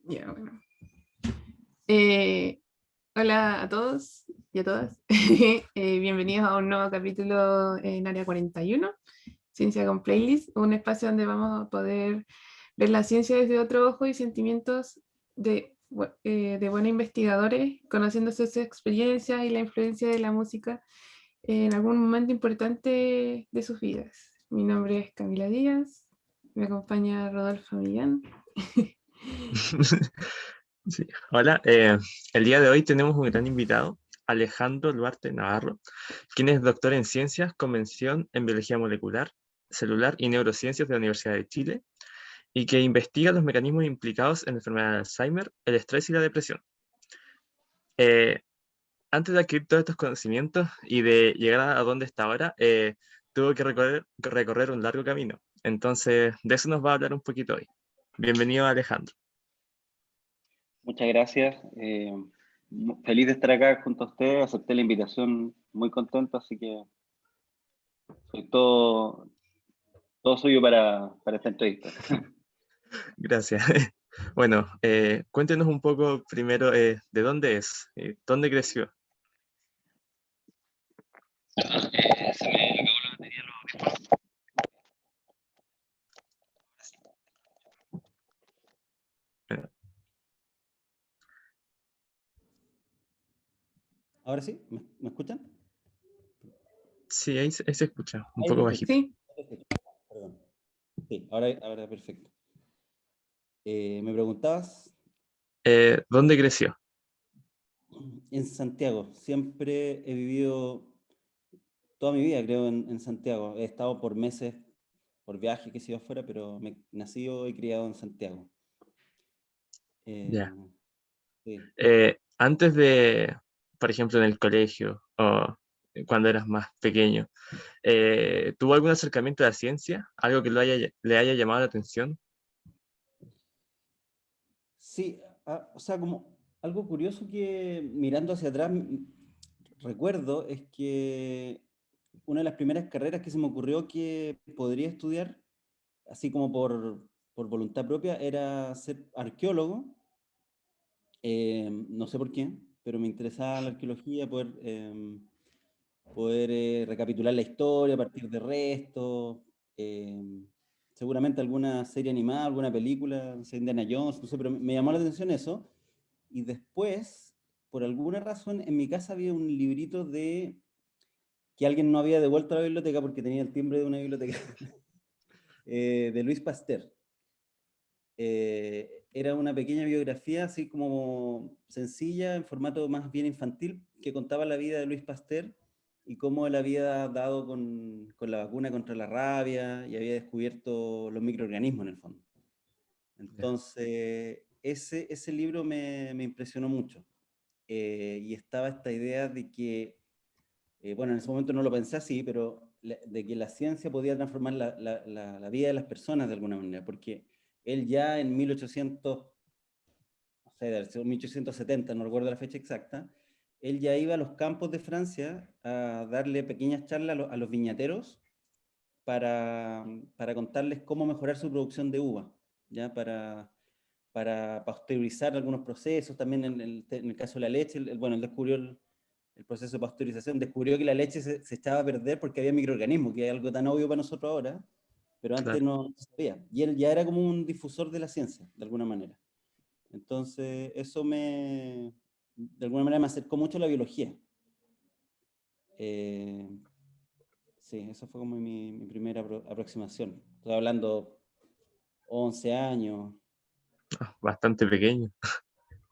Ya, bueno. Eh, Hola a todos y a todas. Bienvenidos a un nuevo capítulo en Área 41, Ciencia con Playlist, un espacio donde vamos a poder ver la ciencia desde otro ojo y sentimientos de buenos investigadores, conociendo sus experiencias y la influencia de la música en algún momento importante de sus vidas. Mi nombre es Camila Díaz, me acompaña Rodolfo Millán. Sí. Hola, el día de hoy tenemos un gran invitado, Alejandro Duarte Navarro, quien es doctor en Ciencias con mención en Biología Molecular, Celular y Neurociencias de la Universidad de Chile, y que investiga los mecanismos implicados en la enfermedad de Alzheimer, el estrés y la depresión. Eh, Antes de adquirir todos estos conocimientos y de llegar a donde está ahora, tuvo que recorrer un largo camino. Entonces, de eso nos va a hablar un poquito hoy. Bienvenido, Alejandro. Muchas gracias. Feliz de estar acá junto a ustedes. Acepté la invitación muy contento, así que soy todo suyo para esta entrevista. Gracias. Bueno, cuéntenos un poco primero de dónde es, dónde creció. Se me acabó la batería. Eh, ¿Ahora sí? ¿Me escuchan? Sí, ahí se escucha, un Ahí poco me escuchan. bajito. Sí. Perdón. Sí, ahora perfecto. ¿Me preguntabas? ¿Dónde creció? En Santiago. Siempre he vivido toda mi vida, creo, en Santiago. He estado por meses, por viaje, que he sido afuera, pero me nacido y criado en Santiago. Ya. Sí. Antes de, por ejemplo, en el colegio o cuando eras más pequeño, ¿tuvo algún acercamiento a la ciencia? ¿Algo que le haya llamado la atención? Sí, o sea, como algo curioso que mirando hacia atrás recuerdo es que una de las primeras carreras que se me ocurrió que podría estudiar, así como por voluntad propia, era ser arqueólogo. No sé por qué, pero me interesaba la arqueología, poder recapitular la historia a partir de restos, seguramente alguna serie animada, alguna película, no sé, Indiana Jones, no sé, pero me llamó la atención eso. Y después, por alguna razón, en mi casa había un librito que alguien no había devuelto a la biblioteca porque tenía el timbre de una biblioteca, de Luis Pasteur. Era una pequeña biografía, así como sencilla, en formato más bien infantil, que contaba la vida de Luis Pasteur y cómo él había dado con la vacuna contra la rabia y había descubierto los microorganismos en el fondo. Ya. Entonces, ese libro me impresionó mucho. Y estaba esta idea de que, bueno, en ese momento no lo pensé así, pero de que la ciencia podía transformar la vida de las personas de alguna manera, porque él ya en 1800, no sé, debe ser 1870, no recuerdo la fecha exacta, él ya iba a los campos de Francia a darle pequeñas charlas a los viñateros para contarles cómo mejorar su producción de uva, ¿ya? Para pasteurizar algunos procesos, también en el caso de la leche, bueno, él descubrió el proceso de pasteurización, descubrió que la leche se echaba a perder porque había microorganismos, que es algo tan obvio para nosotros ahora, pero antes Claro. no se sabía. Y él ya era como un difusor de la ciencia, de alguna manera. Entonces, de alguna manera me acercó mucho a la biología. Eh, sí, esa fue como mi primera aproximación. Estoy hablando 11 años. Bastante pequeño.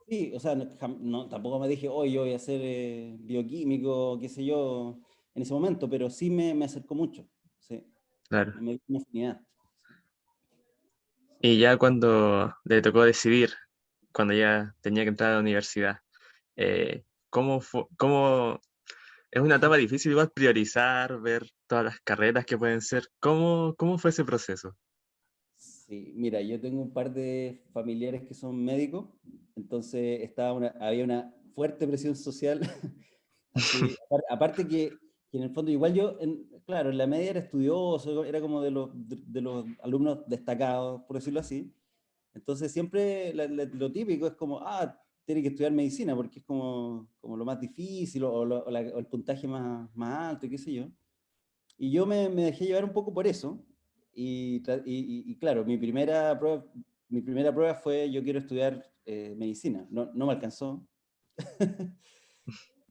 Sí, o sea, tampoco me dije, hoy yo voy a ser bioquímico, qué sé yo, en ese momento, pero sí me acercó mucho. Sí, Claro. me dio una afinidad. Y ya cuando le tocó decidir, cuando ya tenía que entrar a la universidad, cómo es una etapa difícil igual priorizar, ver todas las carreras que pueden ser? ¿Cómo fue ese proceso? Sí, mira, yo tengo un par de familiares que son médicos, entonces había una fuerte presión social. Así, aparte que en el fondo, igual yo, claro, en la media era estudioso, era como de los alumnos destacados, por decirlo así. Entonces siempre lo típico es como, tiene que estudiar medicina porque es como lo más difícil o el puntaje más alto y qué sé yo. Y yo me dejé llevar un poco por eso. Y claro, mi primera prueba fue yo quiero estudiar medicina. No me alcanzó.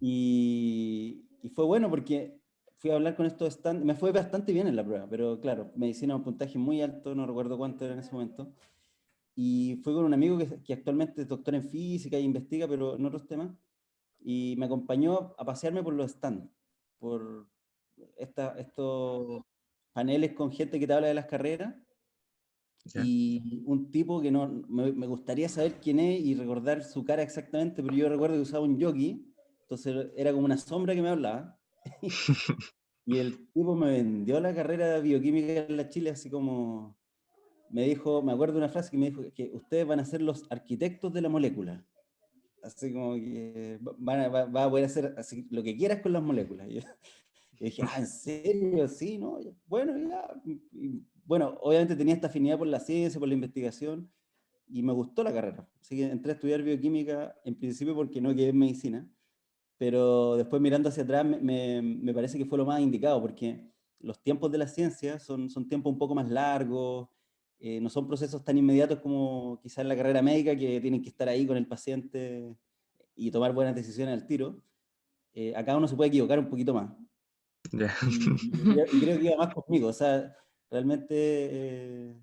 Y fue bueno porque fui a hablar con estos stand, me fue bastante bien en la prueba, pero claro, medicina un puntaje muy alto, no recuerdo cuánto era en ese momento. Y fui con un amigo que actualmente es doctor en física e investiga, pero en otros temas, y me acompañó a pasearme por los stands, por estos paneles con gente que te habla de las carreras, ¿Ya? y un tipo que no, me gustaría saber quién es y recordar su cara exactamente, pero yo recuerdo que usaba un jockey, entonces era como una sombra que me hablaba, y el tipo me vendió la carrera de bioquímica en la Chile así como, me dijo, me acuerdo de una frase que me dijo que ustedes van a ser los arquitectos de la molécula. Así como que va a poder hacer así, lo que quieras con las moléculas. Y yo dije, ¿en serio? Sí, ¿no? Bueno, ya. Bueno, obviamente tenía esta afinidad por la ciencia, por la investigación, y me gustó la carrera. Así que entré a estudiar bioquímica, en principio porque no quedé en medicina, pero después mirando hacia atrás me parece que fue lo más indicado, porque los tiempos de la ciencia son tiempos un poco más largos, no son procesos tan inmediatos como quizás en la carrera médica, que tienen que estar ahí con el paciente y tomar buenas decisiones al tiro. Acá uno se puede equivocar un poquito más. Ya. Y creo que iba más conmigo, o sea, realmente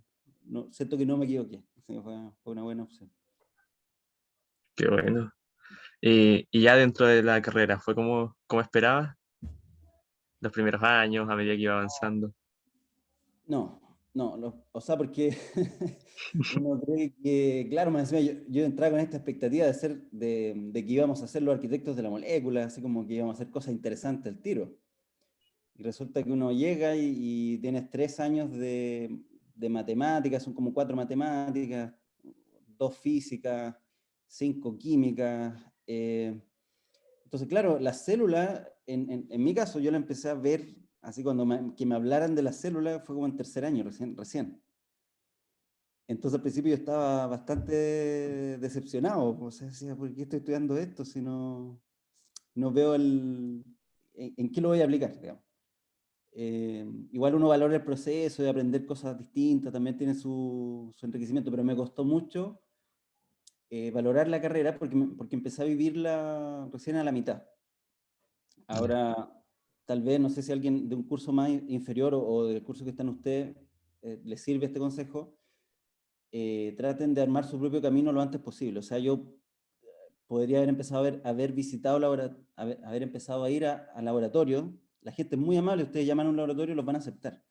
siento que no me equivoqué, así que fue una buena opción. Qué bueno. Y ya dentro de la carrera, ¿fue como esperabas? Los primeros años, a medida que iba avanzando. No, no, o sea, porque uno cree que, claro, me decía, yo entraba con esta expectativa de que íbamos a ser los arquitectos de la molécula, así como que íbamos a hacer cosas interesantes al tiro. Y resulta que uno llega y tienes 3 años de matemáticas, son como 4 matemáticas, 2 físicas, 5 químicas. Entonces, claro, la célula, en mi caso, yo la empecé a ver, así cuando que me hablaran de la célula, fue como en tercer año, recién. Entonces, al principio yo estaba bastante decepcionado, o sea, decía, ¿por qué estoy estudiando esto si no veo en qué lo voy a aplicar, digamos? Igual uno valora el proceso de aprender cosas distintas, también tiene su enriquecimiento, pero me costó mucho valorar la carrera porque empecé a vivirla recién a la mitad. Ya. Ahora, tal vez, no sé si alguien de un curso más inferior o del curso que están ustedes les sirve este consejo, traten de armar su propio camino lo antes posible. O sea, yo podría haber empezado haber visitado, haber empezado a ir a laboratorio. La gente es muy amable, ustedes llaman a un laboratorio y los van a aceptar.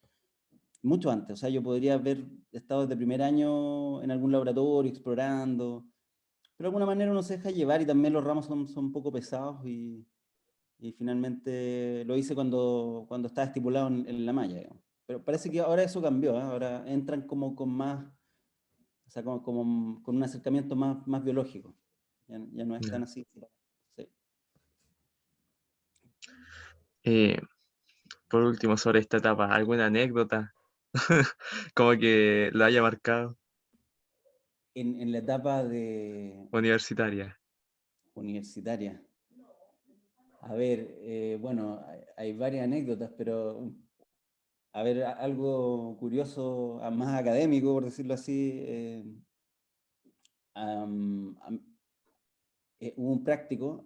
Mucho antes, o sea, yo podría haber estado desde primer año en algún laboratorio explorando, pero de alguna manera uno se deja llevar y también los ramos son un poco pesados y finalmente lo hice cuando estaba estipulado en la malla, digamos. Pero parece que ahora eso cambió, ¿eh? Ahora entran como con más, o sea, como con un acercamiento más biológico. Ya no es tan Ya. así. Sí. Eh, por último, sobre esta etapa, ¿alguna anécdota como que lo haya marcado En la etapa de universitaria? universitaria. A ver, bueno, hay varias anécdotas, pero a ver, algo curioso, más académico, por decirlo así. am- am- Hubo un práctico,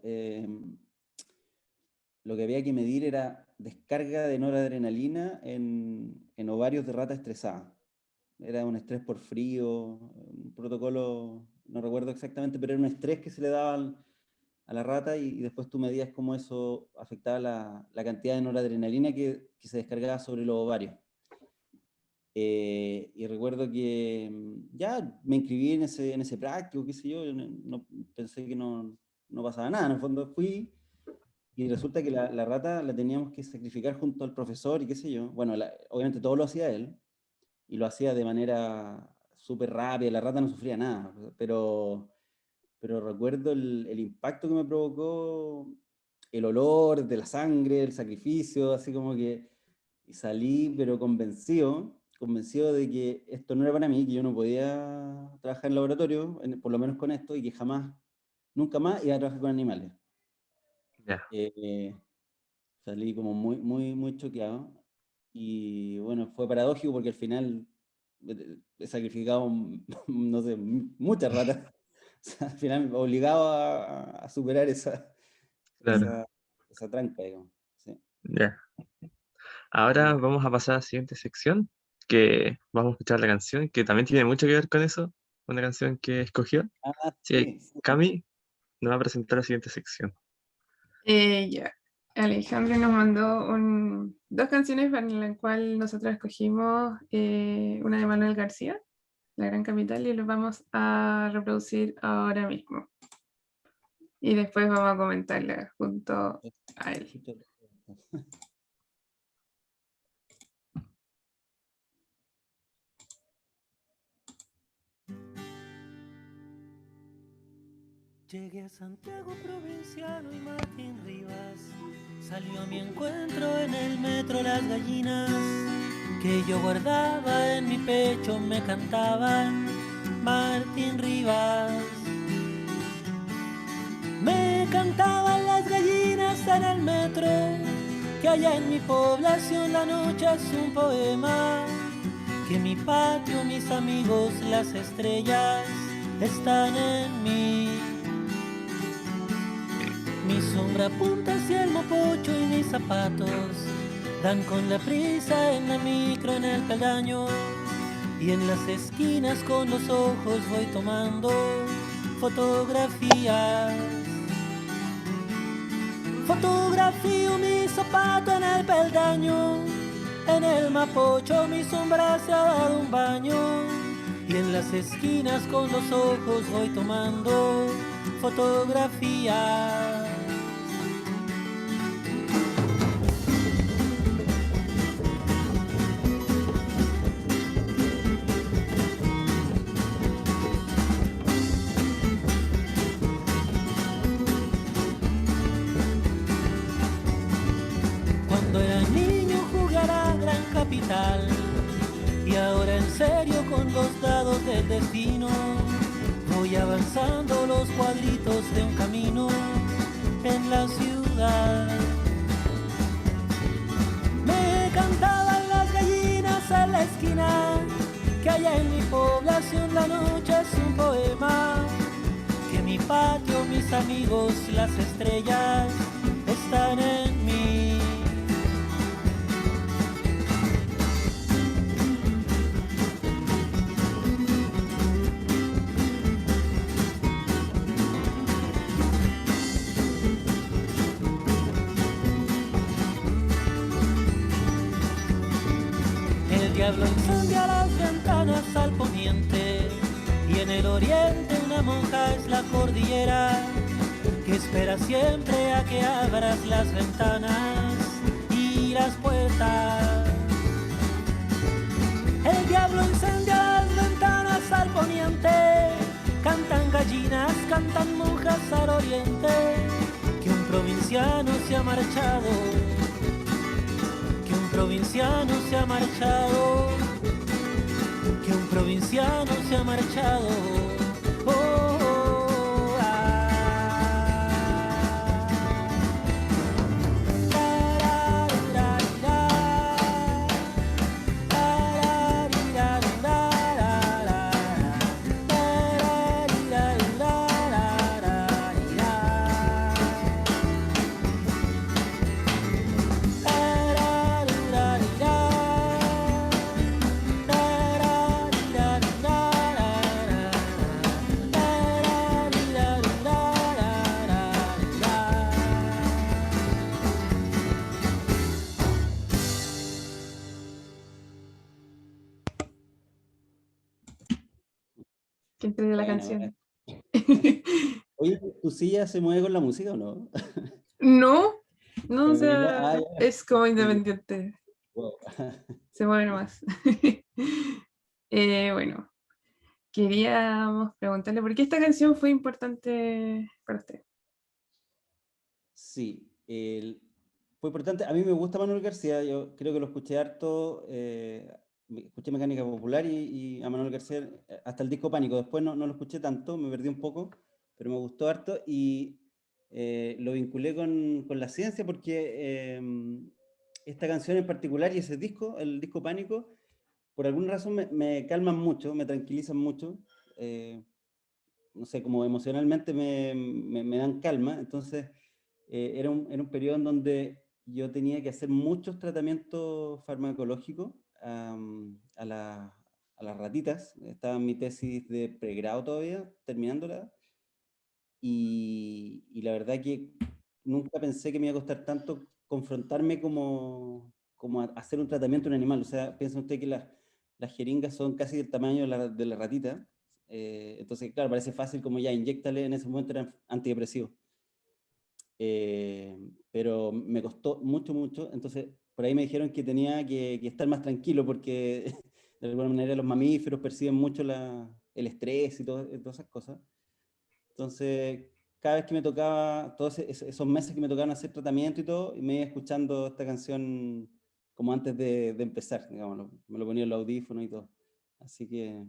lo que había que medir era descarga de noradrenalina en ovarios de rata estresada. Era un estrés por frío, un protocolo, no recuerdo exactamente, pero era un estrés que se le daba a la rata y después tú medías cómo eso afectaba la cantidad de noradrenalina que se descargaba sobre los ovarios. Y recuerdo que ya me inscribí en ese práctico, qué sé yo, pensé que no pasaba nada, en el fondo fui y resulta que la rata la teníamos que sacrificar junto al profesor y qué sé yo. Bueno, obviamente todo lo hacía él y lo hacía de manera súper rápida, la rata no sufría nada, pero recuerdo el impacto que me provocó el olor de la sangre, el sacrificio, así como que y salí pero convencido, convencido de que esto no era para mí, que yo no podía trabajar en laboratorio, por lo menos con esto, y que jamás, nunca más iba a trabajar con animales. Ya, Salí como muy, muy, muy choqueado. Y bueno, fue paradójico porque al final he sacrificado, no sé, muchas ratas. O sea, al final obligado a superar claro. esa tranca, digamos. Sí. Ya. Ahora vamos a pasar a la siguiente sección, que vamos a escuchar la canción, que también tiene mucho que ver con eso, una canción que escogió. Ah, Sí, sí, sí. Cami nos va a presentar la siguiente sección. Ya. Alejandro nos mandó dos canciones para las cuales nosotros escogimos una de Manuel García, La Gran Capital, y lo vamos a reproducir ahora mismo. Y después vamos a comentarla junto a él. Llegué a Santiago provinciano y Martín Rivas salió a mi encuentro en el metro. Las gallinas que yo guardaba en mi pecho me cantaban Martín Rivas. Me cantaban las gallinas en el metro, que allá en mi población la noche es un poema, que mi patio, mis amigos, las estrellas están en mí. Mi sombra apunta hacia el mopocho y mis zapatos dan con la prisa en la micro, en el peldaño, y en las esquinas con los ojos voy tomando fotografías. Fotografío mi zapato en el peldaño, en el mapocho mi sombra se ha dado un baño, y en las esquinas con los ojos voy tomando fotografías. Cuando era niño jugar a Gran Capital, y ahora en serio con los dados del destino voy avanzando los cuadritos de un camino en la ciudad. Me cantaban las gallinas en la esquina, que allá en mi población la noche es un poema, que mi patio, mis amigos, las estrellas están en mí. El diablo incendia las ventanas al poniente, y en el oriente una monja es la cordillera, que espera siempre a que abras las ventanas y las puertas. El diablo incendia las ventanas al poniente, cantan gallinas, cantan monjas al oriente, que un provinciano se ha marchado, que un provinciano se ha marchado, que un provinciano se ha marchado. Oh, oh, ah. Que entregue la Bueno, canción. Oye, ¿tu silla se mueve con la música o no? No, no, o Ah, sea, ya. es como Sí. independiente, Wow. se mueve nomás. Bueno, queríamos preguntarle por qué esta canción fue importante para usted. Sí, fue importante. A mí me gusta Manuel García, yo creo que lo escuché harto escuché Mecánica Popular y a Manuel García hasta el disco Pánico. Después no lo escuché tanto, me perdí un poco, pero me gustó harto y lo vinculé con la ciencia porque esta canción en particular y ese disco, el disco Pánico, por alguna razón me calman mucho, me tranquilizan mucho. No sé, como emocionalmente me dan calma. Entonces, era un periodo en donde yo tenía que hacer muchos tratamientos farmacológicos a, a las ratitas. Estaba en mi tesis de pregrado todavía, terminándola. Y la verdad que nunca pensé que me iba a costar tanto confrontarme como a hacer un tratamiento en un animal. O sea, piensa usted que las jeringas son casi del tamaño de la ratita. Entonces, claro, parece fácil como ya, inyéctale, en ese momento eran antidepresivos. Pero me costó mucho, mucho. Entonces, por ahí me dijeron que tenía que estar más tranquilo porque de alguna manera los mamíferos perciben mucho el estrés y todas esas cosas. Entonces, cada vez que me tocaba, todos esos meses que me tocaban hacer tratamiento y todo, me iba escuchando esta canción como antes de empezar, digamos, me lo ponía en los audífonos y todo. Así que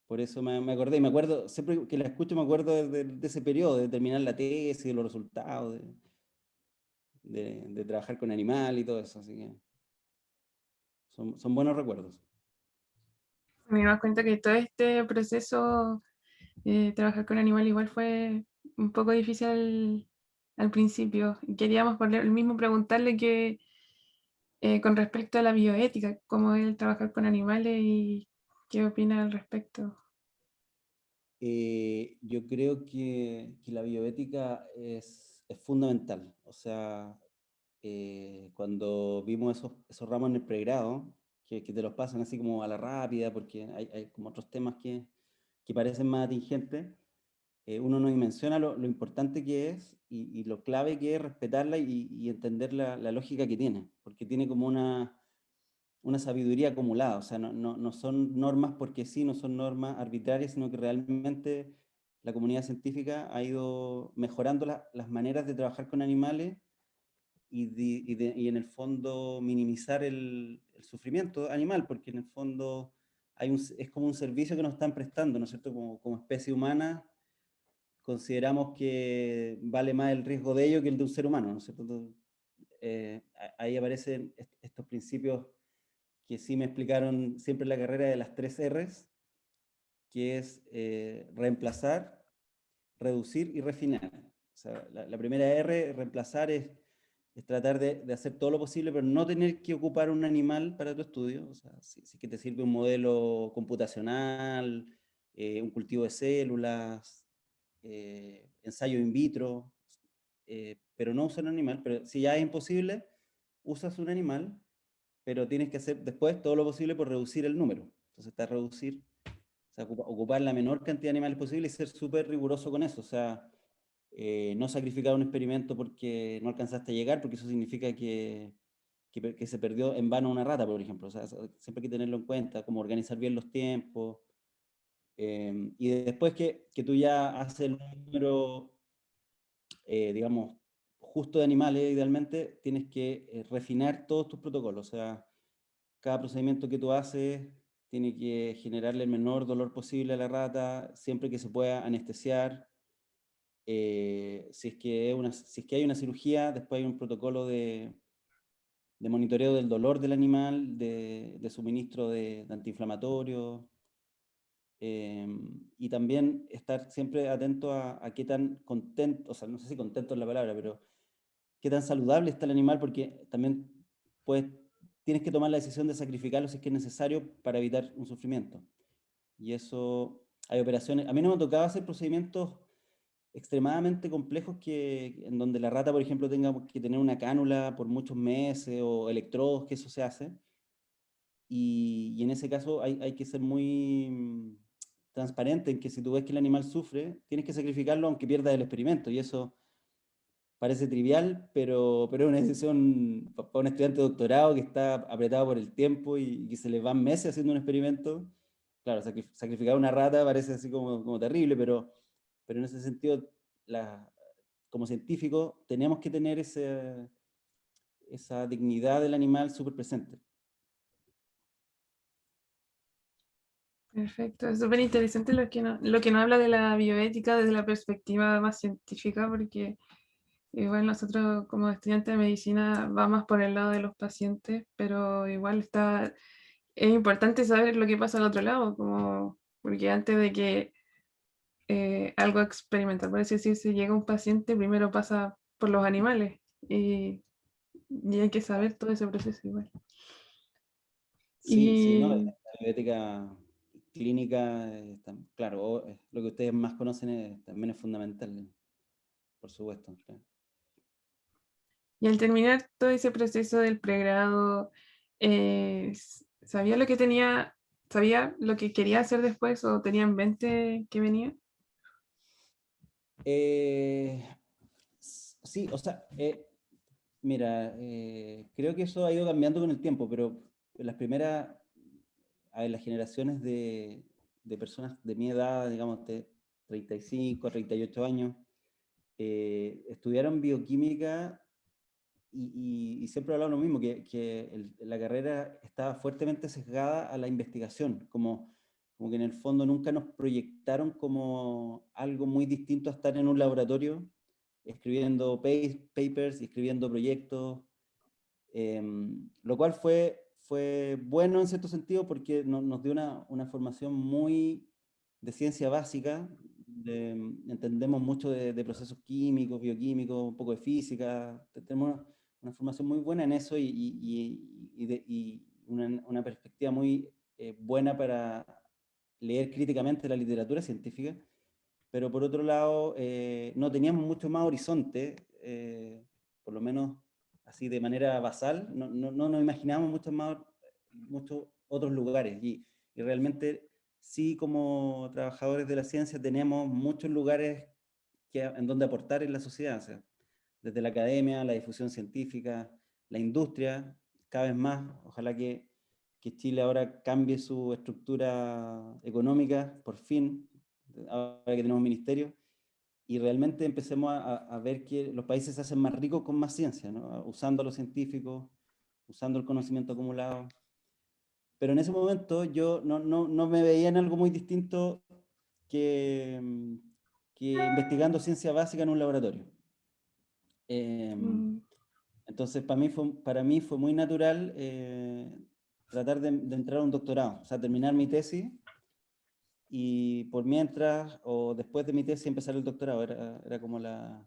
por eso me acordé, y me acuerdo, siempre que la escucho me acuerdo de ese periodo, de terminar la tesis, de los resultados, de trabajar con animal y todo eso, así que son buenos recuerdos. Me das cuenta que todo este proceso, trabajar con animales igual fue un poco difícil al principio. Queríamos por el mismo preguntarle que con respecto a la bioética, cómo es el trabajar con animales y qué opina al respecto. Yo creo que la bioética es fundamental. O sea, cuando vimos esos ramos en el pregrado, que te los pasan así como a la rápida, porque hay como otros temas que parecen más atingentes, uno no dimensiona lo importante que es y lo clave que es respetarla y entender la lógica que tiene, porque tiene como una sabiduría acumulada, o sea, no son normas porque sí, no son normas arbitrarias, sino que realmente la comunidad científica ha ido mejorando las maneras de trabajar con animales y en el fondo minimizar el sufrimiento animal, porque en el fondo es como un servicio que nos están prestando, ¿no es cierto? Como especie humana consideramos que vale más el riesgo de ello que el de un ser humano, ¿no es cierto? Entonces, ahí aparecen estos principios que sí me explicaron siempre en la carrera de las 3 Rs, que es reemplazar, reducir y refinar. O sea, la primera R, reemplazar, es tratar de hacer todo lo posible, pero no tener que ocupar un animal para tu estudio. O sea, si que te sirve un modelo computacional, un cultivo de células, ensayo in vitro, pero no usar un animal. Pero si ya es imposible, usas un animal, pero tienes que hacer después todo lo posible por reducir el número. Entonces está reducir, o sea, ocupar la menor cantidad de animales posible y ser súper riguroso con eso. O sea, no sacrificar un experimento porque no alcanzaste a llegar, porque eso significa que se perdió en vano una rata, por ejemplo. O sea, siempre hay que tenerlo en cuenta, como organizar bien los tiempos. Y después que tú ya haces el número, digamos, justo de animales, idealmente, tienes que refinar todos tus protocolos. O sea, cada procedimiento que tú haces tiene que generarle el menor dolor posible a la rata, siempre que se pueda anestesiar. Si es que hay una cirugía, después hay un protocolo de monitoreo del dolor del animal, de suministro de antiinflamatorios, y también estar siempre atento a qué tan contento, o sea, no sé si contento es la palabra, pero qué tan saludable está el animal, porque también puedes, tienes que tomar la decisión de sacrificarlo si es que es necesario para evitar un sufrimiento. Y eso, hay operaciones, a mí no me tocaba hacer procedimientos extremadamente complejos en donde la rata, por ejemplo, tenga que tener una cánula por muchos meses o electrodos, que eso se hace. Y en ese caso hay que ser muy transparente en que si tú ves que el animal sufre, tienes que sacrificarlo aunque pierdas el experimento. Y eso parece trivial, pero es una decisión para un estudiante de doctorado que está apretado por el tiempo y que se le van meses haciendo un experimento. Claro, sacrificar una rata parece así como terrible, pero en ese sentido, como científicos, tenemos que tener esa dignidad del animal súper presente. Perfecto, es súper interesante lo que nos habla de la bioética desde la perspectiva más científica, porque igual nosotros como estudiantes de medicina va más por el lado de los pacientes, pero igual es importante saber lo que pasa al otro lado, como, porque antes de que algo experimental, por así decirse, llega un paciente, primero pasa por los animales y hay que saber todo ese proceso igual. Sí, sí, no, la Y bioética clínica, claro, lo que ustedes más conocen también es fundamental, por supuesto. Claro. Y al terminar todo ese proceso del pregrado, ¿sabía lo que sabía lo que quería hacer después o tenía en mente que venía? Eh, sí, o sea, mira, creo que eso ha ido cambiando con el tiempo, pero las primeras, a ver, las generaciones de personas de mi edad, digamos, de 35 a 38 años, estudiaron bioquímica y siempre he hablado lo mismo, que la carrera estaba fuertemente sesgada a la investigación, como que en el fondo nunca nos proyectaron como algo muy distinto a estar en un laboratorio escribiendo papers y escribiendo proyectos, lo cual fue bueno en cierto sentido porque nos dio una formación muy de ciencia básica, entendemos mucho de procesos químicos, bioquímicos, un poco de física, tenemos una formación muy buena en eso y una perspectiva muy buena para leer críticamente la literatura científica, pero por otro lado no teníamos mucho más horizonte, por lo menos así de manera basal, no nos imaginábamos muchos otros lugares y realmente sí como trabajadores de la ciencia tenemos muchos lugares en donde aportar en la sociedad, o sea, desde la academia, la difusión científica, la industria, cada vez más, ojalá que Chile ahora cambie su estructura económica, por fin, ahora que tenemos un ministerio, y realmente empecemos a ver que los países se hacen más ricos con más ciencia, ¿no? Usando a los científicos, usando el conocimiento acumulado. Pero en ese momento yo no me veía en algo muy distinto que, que investigando ciencia básica en un laboratorio. Mm, Entonces, para mí fue muy natural tratar de entrar a un doctorado, o sea, terminar mi tesis y por mientras o después de mi tesis empezar el doctorado, era como la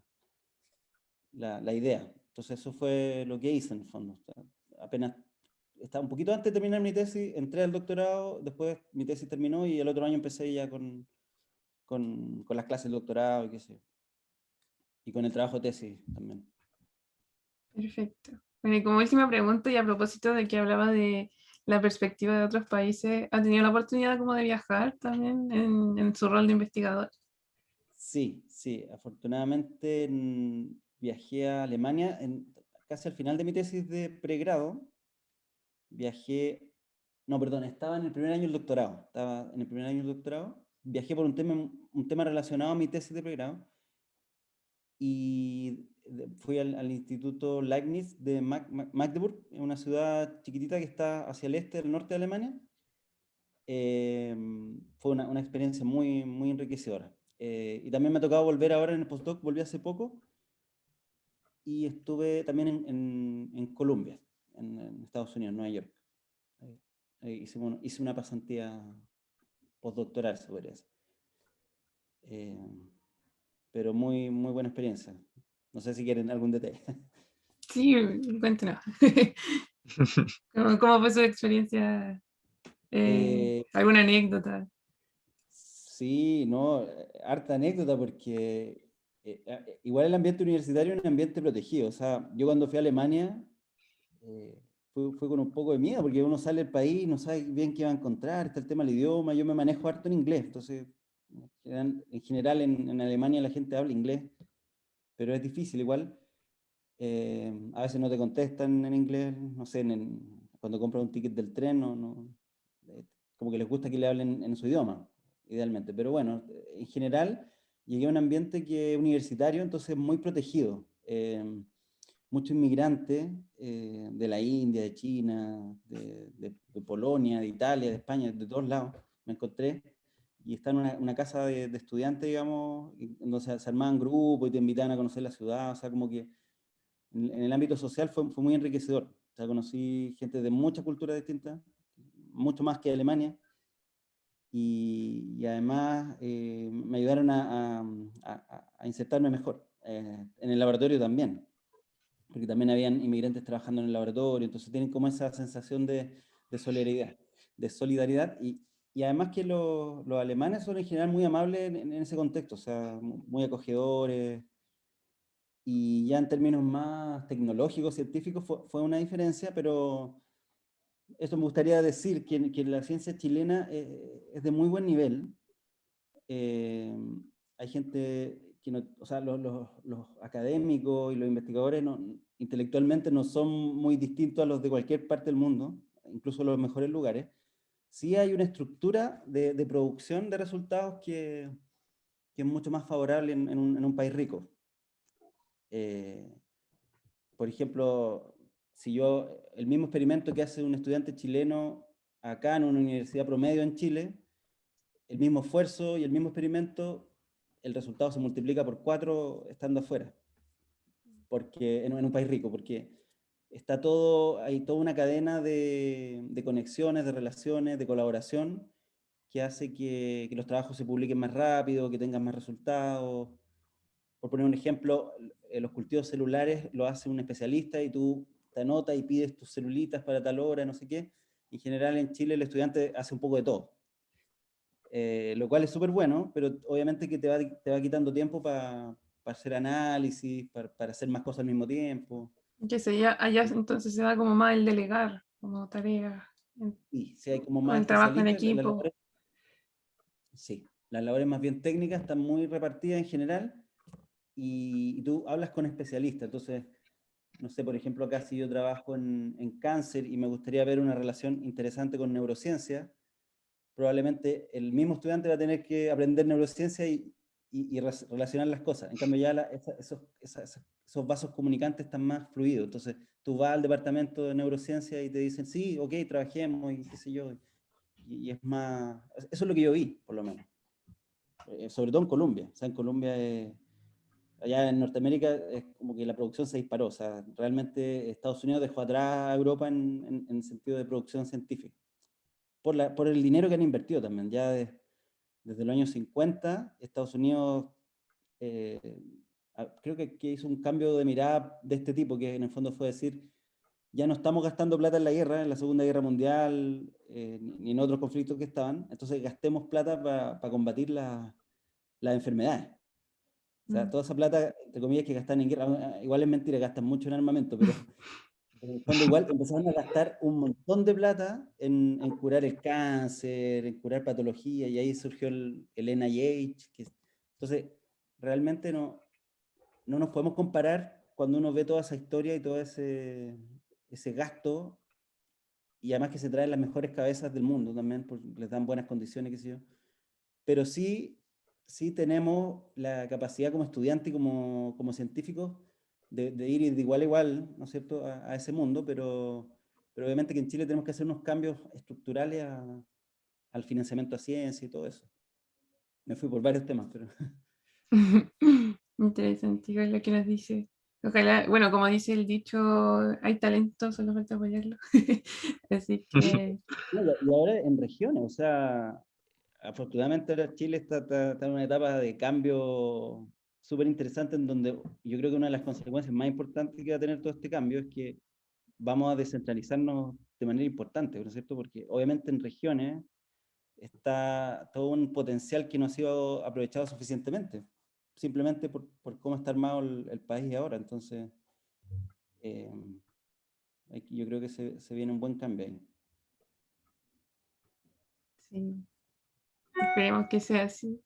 idea. Entonces, eso fue lo que hice en el fondo. O sea, apenas estaba un poquito antes de terminar mi tesis, entré al doctorado, después mi tesis terminó y el otro año empecé ya con las clases de doctorado y qué sé yo, y con el trabajo de tesis también. perfecto. Bueno, y como última pregunta, y a propósito de que hablaba de la perspectiva de otros países, ¿ha tenido la oportunidad como de viajar también en su rol de investigador? Sí, sí, afortunadamente viajé a Alemania casi al final de mi tesis de pregrado. Viajé, no, perdón, estaba en el primer año del doctorado. Estaba en el primer año del doctorado. Viajé por un tema relacionado a mi tesis de pregrado y fui al Instituto Leibniz de Magdeburg, en una ciudad chiquitita que está hacia el este, del norte de Alemania. Fue una experiencia muy, muy enriquecedora. Y también me ha tocado volver ahora en el postdoc, volví hace poco y estuve también en Columbia, en Estados Unidos, Nueva York. Hice una pasantía postdoctoral, se podría decir. Pero muy, muy buena experiencia. No sé si quieren algún detalle. Sí, cuéntenos. ¿Cómo fue su experiencia? Eh, ¿Alguna anécdota? sí, no, harta anécdota porque igual el ambiente universitario es un ambiente protegido. O sea, yo cuando fui a Alemania fue con un poco de miedo porque uno sale del país, no sabe bien qué va a encontrar, está el tema del idioma, yo me manejo harto en inglés, entonces en general en Alemania la gente habla inglés, pero es difícil igual. A veces no te contestan en inglés, no sé, cuando compras un ticket del tren, eh, como que les gusta que le hablen en su idioma, idealmente. Pero bueno, en general llegué a un ambiente que universitario, entonces muy protegido. Muchos inmigrantes de la India, de China, de Polonia, de Italia, de España, de todos lados. me encontré, y está en una casa de estudiantes, digamos, donde se armaban grupos y te invitaban a conocer la ciudad, o sea, como que en el ámbito social fue muy enriquecedor. O sea, conocí gente de muchas culturas distintas, mucho más que Alemania, y además me ayudaron a insertarme mejor. En el laboratorio también, porque también habían inmigrantes trabajando en el laboratorio, entonces tienen como esa sensación de solidaridad, y además que los alemanes son en general muy amables en ese contexto, o sea, muy acogedores, y ya en términos más tecnológicos, científicos, fue una diferencia, pero eso me gustaría decir, que la ciencia chilena es de muy buen nivel. Eh, Hay gente que no, o sea, los académicos y los investigadores intelectualmente no son muy distintos a los de cualquier parte del mundo, incluso los mejores lugares. Sí hay una estructura de producción de resultados que es mucho más favorable en un país rico. Por ejemplo, si el mismo experimento que hace un estudiante chileno acá en una universidad promedio en Chile, el mismo esfuerzo y el mismo experimento, el resultado se multiplica por 4 estando afuera, porque en un país rico, porque hay toda una cadena de conexiones, de relaciones, de colaboración, que hace que los trabajos se publiquen más rápido, que tengan más resultados. Por poner un ejemplo, los cultivos celulares lo hace un especialista y tú te anotas y pides tus celulitas para tal hora, no sé qué. En general en Chile el estudiante hace un poco de todo. Lo cual es súper bueno, pero obviamente que te va quitando tiempo para hacer análisis, para hacer más cosas al mismo tiempo. Que allá entonces se da como más el delegar, como tarea, Y si hay como como más el trabajo en especialistas, equipo. sí, las labores más bien técnicas están muy repartidas en general, y tú hablas con especialistas. Entonces, no sé, por ejemplo, acá si yo trabajo en cáncer y me gustaría ver una relación interesante con neurociencia, probablemente el mismo estudiante va a tener que aprender neurociencia y relacionar las cosas. En cambio, ya esos vasos comunicantes están más fluidos. Entonces, tú vas al departamento de neurociencia y te dicen, sí, ok, trabajemos y qué sé yo. Y es más, eso es lo que yo vi, por lo menos. Sobre todo en Colombia. O sea, en Colombia, allá en Norteamérica, es como que la producción se disparó. O sea, realmente Estados Unidos dejó atrás a Europa en el sentido de producción científica. Por el dinero que han invertido también. Ya desde los años 50, Estados Unidos eh, creo que hizo un cambio de mirada de este tipo, que en el fondo fue decir, ya no estamos gastando plata en la guerra, en la Segunda Guerra Mundial, ni en otros conflictos que estaban, entonces gastemos plata para combatir las enfermedades. O sea, toda esa plata, entre comillas, que gastan en guerra, igual es mentira, gastan mucho en armamento, pero cuando igual empezaron a gastar un montón de plata en curar el cáncer, en curar patología, y ahí surgió el NIH. Entonces, realmente no nos podemos comparar cuando uno ve toda esa historia y todo ese gasto, y además que se traen las mejores cabezas del mundo también, porque les dan buenas condiciones, qué sé yo. Pero sí tenemos la capacidad como estudiante y como científicos de ir de igual a igual, ¿no es cierto?, a ese mundo, pero obviamente que en Chile tenemos que hacer unos cambios estructurales al financiamiento a ciencia y todo eso. Me fui por varios temas, pero... Interesante, igual lo que nos dice. Ojalá, bueno, como dice el dicho, hay talento, solo falta apoyarlo. Así que No, y ahora en regiones, o sea, afortunadamente ahora Chile está en una etapa de cambio súper interesante, en donde yo creo que una de las consecuencias más importantes que va a tener todo este cambio es que vamos a descentralizarnos de manera importante, ¿no es cierto? Porque obviamente en regiones está todo un potencial que no ha sido aprovechado suficientemente, simplemente por cómo está armado el país ahora. Entonces, eh, yo creo que se viene un buen cambio ahí. sí, esperemos que sea así.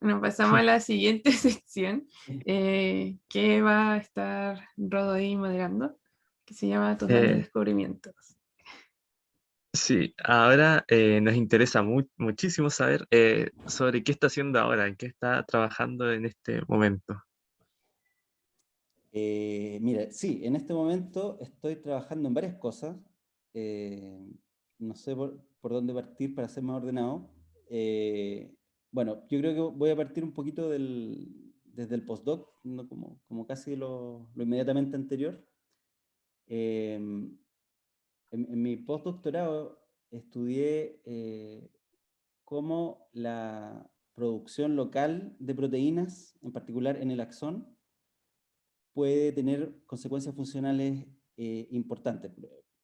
Bueno, pasamos a la siguiente sección, que va a estar Rodo ahí moderando, que se llama Tus grandes Eh, descubrimientos. sí, ahora nos interesa muchísimo saber sobre qué está haciendo ahora, en qué está trabajando en este momento. Mira, sí, en este momento estoy trabajando en varias cosas. No sé, por dónde partir para ser más ordenado. Bueno, yo creo que voy a partir un poquito desde el postdoc, ¿no? como casi lo inmediatamente anterior. En mi postdoctorado estudié cómo la producción local de proteínas, en particular en el axón, puede tener consecuencias funcionales importantes.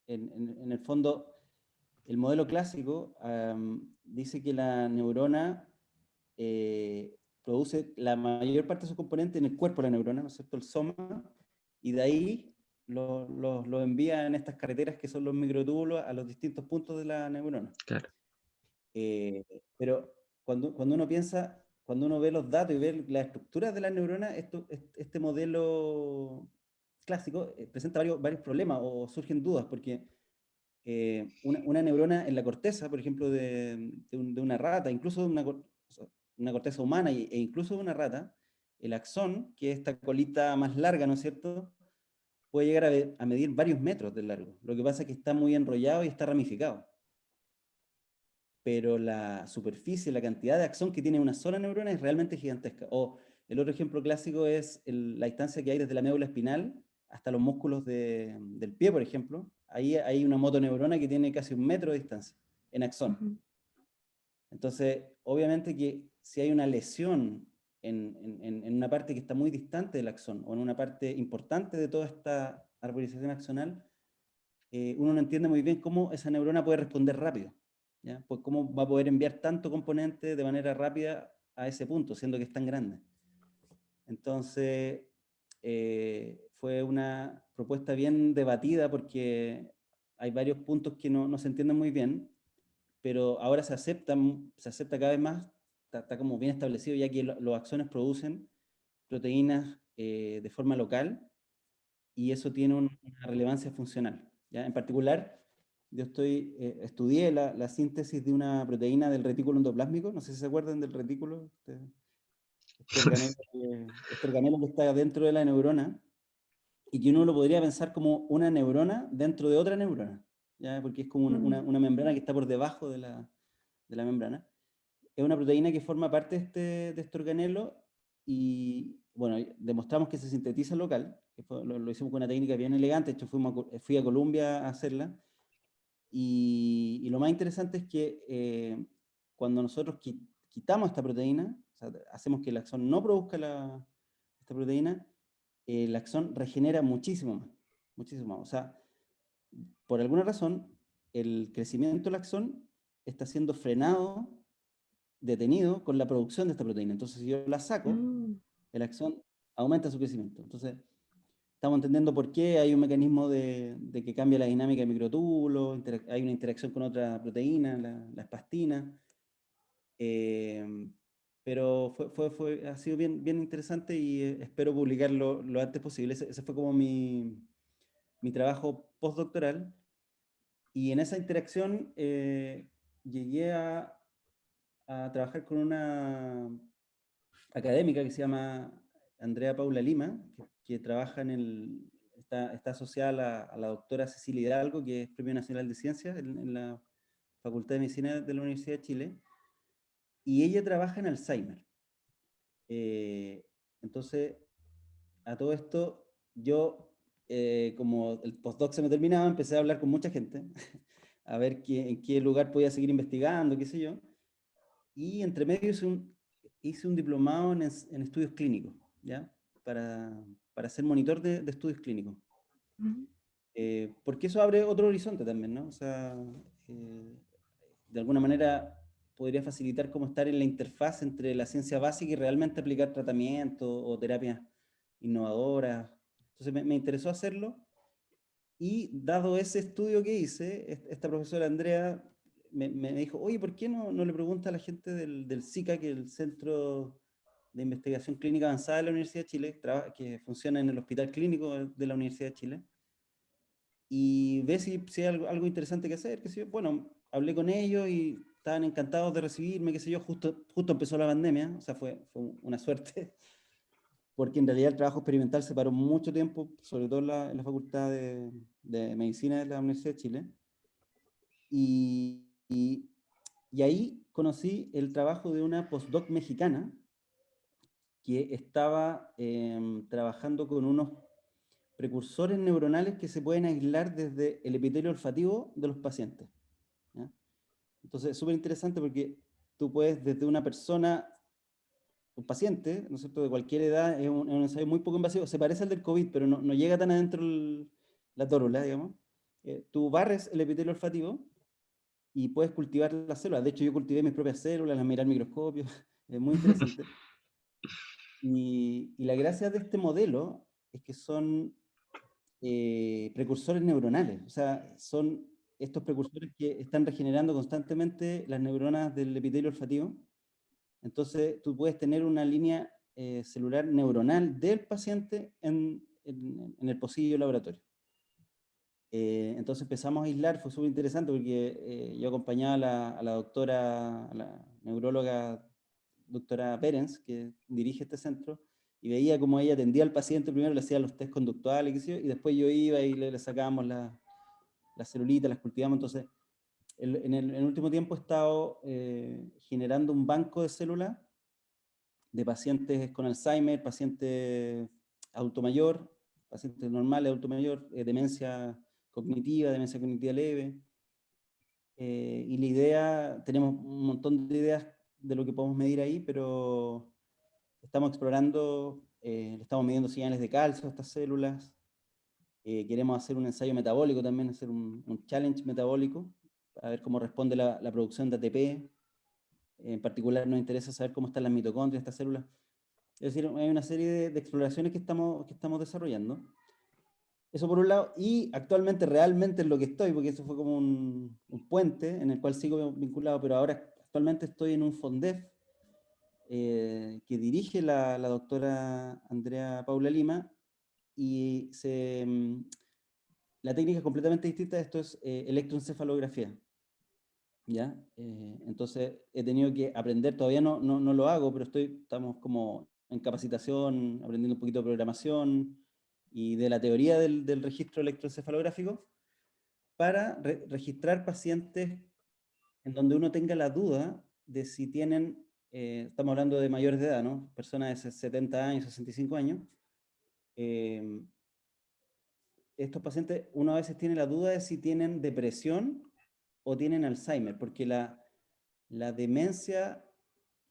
En el fondo, el modelo clásico dice que la neurona produce la mayor parte de su componente en el cuerpo de la neurona, ¿no es cierto?, el soma, y de ahí lo envía en estas carreteras que son los microtúbulos a los distintos puntos de la neurona. Claro. Pero cuando uno piensa, cuando uno ve los datos y ve las estructuras de las neuronas, este modelo clásico presenta varios problemas o surgen dudas, porque una neurona en la corteza, por ejemplo, de una rata, incluso de una corteza humana e incluso de una rata, el axón, que es esta colita más larga, ¿no es cierto?, puede llegar a medir varios metros de largo. Lo que pasa es que está muy enrollado y está ramificado. Pero la superficie, la cantidad de axón que tiene una sola neurona es realmente gigantesca. O el otro ejemplo clásico es la distancia que hay desde la médula espinal hasta los músculos del pie, por ejemplo. Ahí hay una motoneurona que tiene casi 1 metro de distancia en axón. Entonces, obviamente que si hay una lesión en una parte que está muy distante del axón o en una parte importante de toda esta arborización axonal, uno no entiende muy bien cómo esa neurona puede responder rápido, ¿ya? Pues cómo va a poder enviar tanto componente de manera rápida a ese punto, siendo que es tan grande. Entonces, fue una propuesta bien debatida porque hay varios puntos que no se entienden muy bien, pero ahora se acepta cada vez más, está como bien establecido ya que los axones producen proteínas de forma local y eso tiene una relevancia funcional, ¿ya? En particular, yo estudié la síntesis de una proteína del retículo endoplásmico, no sé si se acuerdan del retículo, este organelo que está dentro de la neurona, y que uno lo podría pensar como una neurona dentro de otra neurona, ¿ya? Porque es como una membrana que está por debajo de la membrana. Es una proteína que forma parte de este organelo y, bueno, demostramos que se sintetiza local, que lo hicimos con una técnica bien elegante. De hecho fui a Colombia a hacerla, y lo más interesante es que cuando nosotros quitamos esta proteína, o sea, hacemos que el axón no produzca esta proteína, el axón regenera muchísimo más, muchísimo más. O sea, por alguna razón, el crecimiento del axón está siendo frenado, detenido con la producción de esta proteína. Entonces, si yo la saco, el axón aumenta su crecimiento. Entonces, estamos entendiendo por qué hay un mecanismo de que cambia la dinámica del microtúbulo, hay una interacción con otra proteína, la espastina. Pero ha sido bien interesante y espero publicarlo lo antes posible. Ese fue como mi trabajo postdoctoral. Y en esa interacción llegué a trabajar con una académica que se llama Andrea Paula Lima, que trabaja está asociada a la doctora Cecilia Hidalgo, que es Premio Nacional de Ciencias en la Facultad de Medicina de la Universidad de Chile, y ella trabaja en Alzheimer. Entonces, a todo esto, yo, como el postdoc se me terminaba, empecé a hablar con mucha gente, a ver en qué lugar podía seguir investigando, qué sé yo, y entre medio hice un diplomado en estudios clínicos, ¿ya? Para ser monitor de estudios clínicos. Porque eso abre otro horizonte también, ¿no? O sea, de alguna manera podría facilitar cómo estar en la interfaz entre la ciencia básica y realmente aplicar tratamientos o terapias innovadoras. Entonces me interesó hacerlo, y dado ese estudio que hice, esta profesora Andrea me dijo, oye, ¿por qué no le pregunta a la gente del SICA, que es el Centro de Investigación Clínica Avanzada de la Universidad de Chile, que funciona en el Hospital Clínico de la Universidad de Chile, y ve si hay algo interesante que hacer, qué sé yo? Bueno, hablé con ellos y estaban encantados de recibirme, qué sé yo, justo empezó la pandemia, o sea, fue una suerte, porque en realidad el trabajo experimental se paró mucho tiempo, sobre todo en la Facultad de Medicina de la Universidad de Chile, y y ahí conocí el trabajo de una postdoc mexicana que estaba trabajando con unos precursores neuronales que se pueden aislar desde el epitelio olfativo de los pacientes, ¿ya? Entonces, es súper interesante porque tú puedes, desde una persona, un paciente, ¿no es cierto?, de cualquier edad, es un ensayo muy poco invasivo, se parece al del COVID, pero no llega tan adentro la tórula, digamos. Tú barres el epitelio olfativo y puedes cultivar las células. De hecho, yo cultivé mis propias células, las miré al microscopio, es muy interesante. Y la gracia de este modelo es que son precursores neuronales, o sea, son estos precursores que están regenerando constantemente las neuronas del epitelio olfativo. Entonces, tú puedes tener una línea celular neuronal del paciente en el pocillo laboratorio. Entonces empezamos a aislar, fue súper interesante porque yo acompañaba a la doctora, a la neuróloga doctora Perens, que dirige este centro, y veía cómo ella atendía al paciente primero, le hacía los test conductuales, qué sé yo, y después yo iba y le sacábamos las celulitas, las cultivamos. Entonces, en el último tiempo he estado generando un banco de células de pacientes con Alzheimer, pacientes adulto mayor, pacientes normales, adulto mayor, demencia cognitiva leve. Y la idea, tenemos un montón de ideas de lo que podemos medir ahí, pero estamos explorando, le estamos midiendo señales de calcio a estas células. Queremos hacer un ensayo metabólico también, hacer un challenge metabólico, a ver cómo responde la producción de ATP. En particular nos interesa saber cómo están las mitocondrias de estas células. Es decir, hay una serie de exploraciones que estamos desarrollando. Eso por un lado, y actualmente realmente en lo que estoy, porque eso fue como un puente en el cual sigo vinculado, pero ahora actualmente estoy en un FONDEF que dirige la doctora Andrea Paula Lima, y la técnica es completamente distinta. Esto es electroencefalografía, ¿ya? Entonces he tenido que aprender, todavía no lo hago, pero estamos como en capacitación, aprendiendo un poquito de programación y de la teoría del registro electroencefalográfico para registrar pacientes en donde uno tenga la duda de si tienen, estamos hablando de mayores de edad, ¿no? Personas de 70 años, 65 años. Estos pacientes, uno a veces tiene la duda de si tienen depresión o tienen Alzheimer, porque la demencia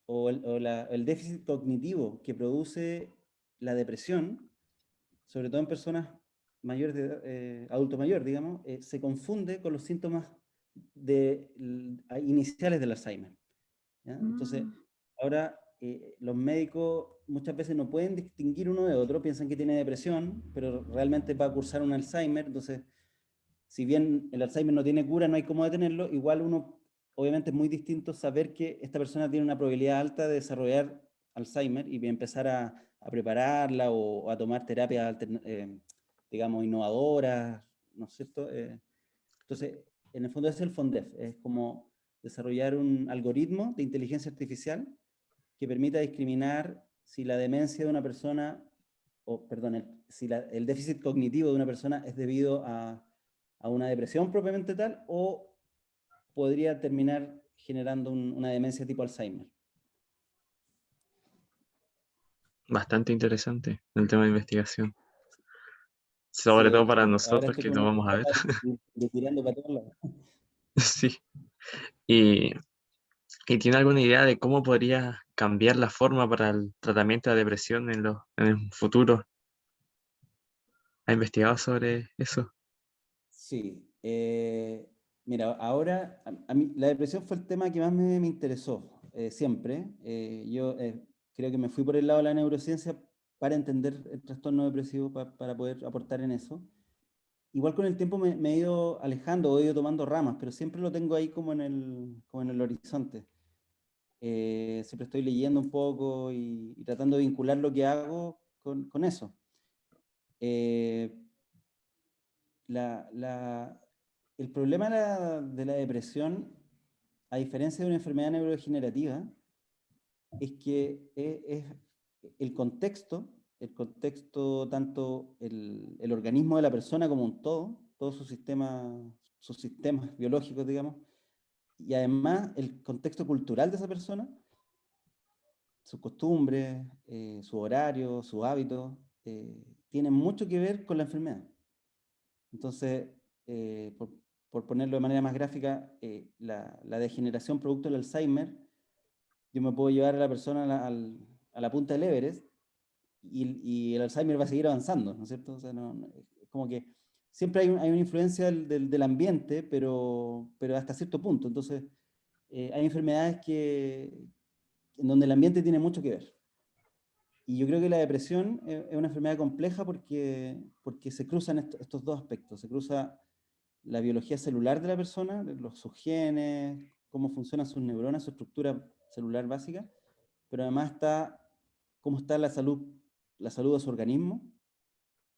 o el déficit cognitivo que produce la depresión, sobre todo en personas mayores de adulto mayor, digamos, se confunde con los síntomas iniciales del Alzheimer, ¿ya? Entonces, ahora los médicos muchas veces no pueden distinguir uno de otro, piensan que tiene depresión, pero realmente va a cursar un Alzheimer. Entonces, si bien el Alzheimer no tiene cura, no hay cómo detenerlo, igual uno, obviamente es muy distinto saber que esta persona tiene una probabilidad alta de desarrollar Alzheimer y empezar a prepararla o a tomar terapias, digamos, innovadoras, ¿no es cierto? Entonces, en el fondo es el FONDEF, es como desarrollar un algoritmo de inteligencia artificial que permita discriminar si la demencia de una persona, o perdón, si el déficit cognitivo de una persona es debido a una depresión propiamente tal, o podría terminar generando una demencia tipo Alzheimer. Bastante interesante el tema de investigación. Sobre todo Sí, para ahora nosotros estoy que con lo una vamos a ver. etapa de tirando para todos lados. Sí. Y, ¿Y tiene alguna idea de cómo podría cambiar la forma para el tratamiento de depresión en el futuro? ¿Ha investigado sobre eso? Sí, mira, ahora a mí la depresión fue el tema que más me interesó siempre. Yo creo que me fui por el lado de la neurociencia para entender el trastorno depresivo, para poder aportar en eso. Igual con el tiempo me he ido alejando, o he ido tomando ramas, pero siempre lo tengo ahí como en el horizonte. Siempre estoy leyendo un poco y tratando de vincular lo que hago con eso. Eh, el problema de la depresión, a diferencia de una enfermedad neurodegenerativa, es que es el contexto, tanto el organismo de la persona como un todo, todos sus sistemas biológicos, digamos, y además el contexto cultural de esa persona, sus costumbres, su horario, sus hábitos, tienen mucho que ver con la enfermedad. Entonces, por ponerlo de manera más gráfica, la degeneración producto del Alzheimer, yo me puedo llevar a la persona a la punta del Everest y el Alzheimer va a seguir avanzando, ¿no es cierto? O sea, es como que siempre hay una influencia del ambiente, pero hasta cierto punto. Entonces, hay enfermedades en donde el ambiente tiene mucho que ver. Y yo creo que la depresión es una enfermedad compleja porque se cruzan estos dos aspectos. Se cruza la biología celular de la persona, sus genes, cómo funcionan sus neuronas, su estructura celular básica, pero además está cómo está la salud de su organismo,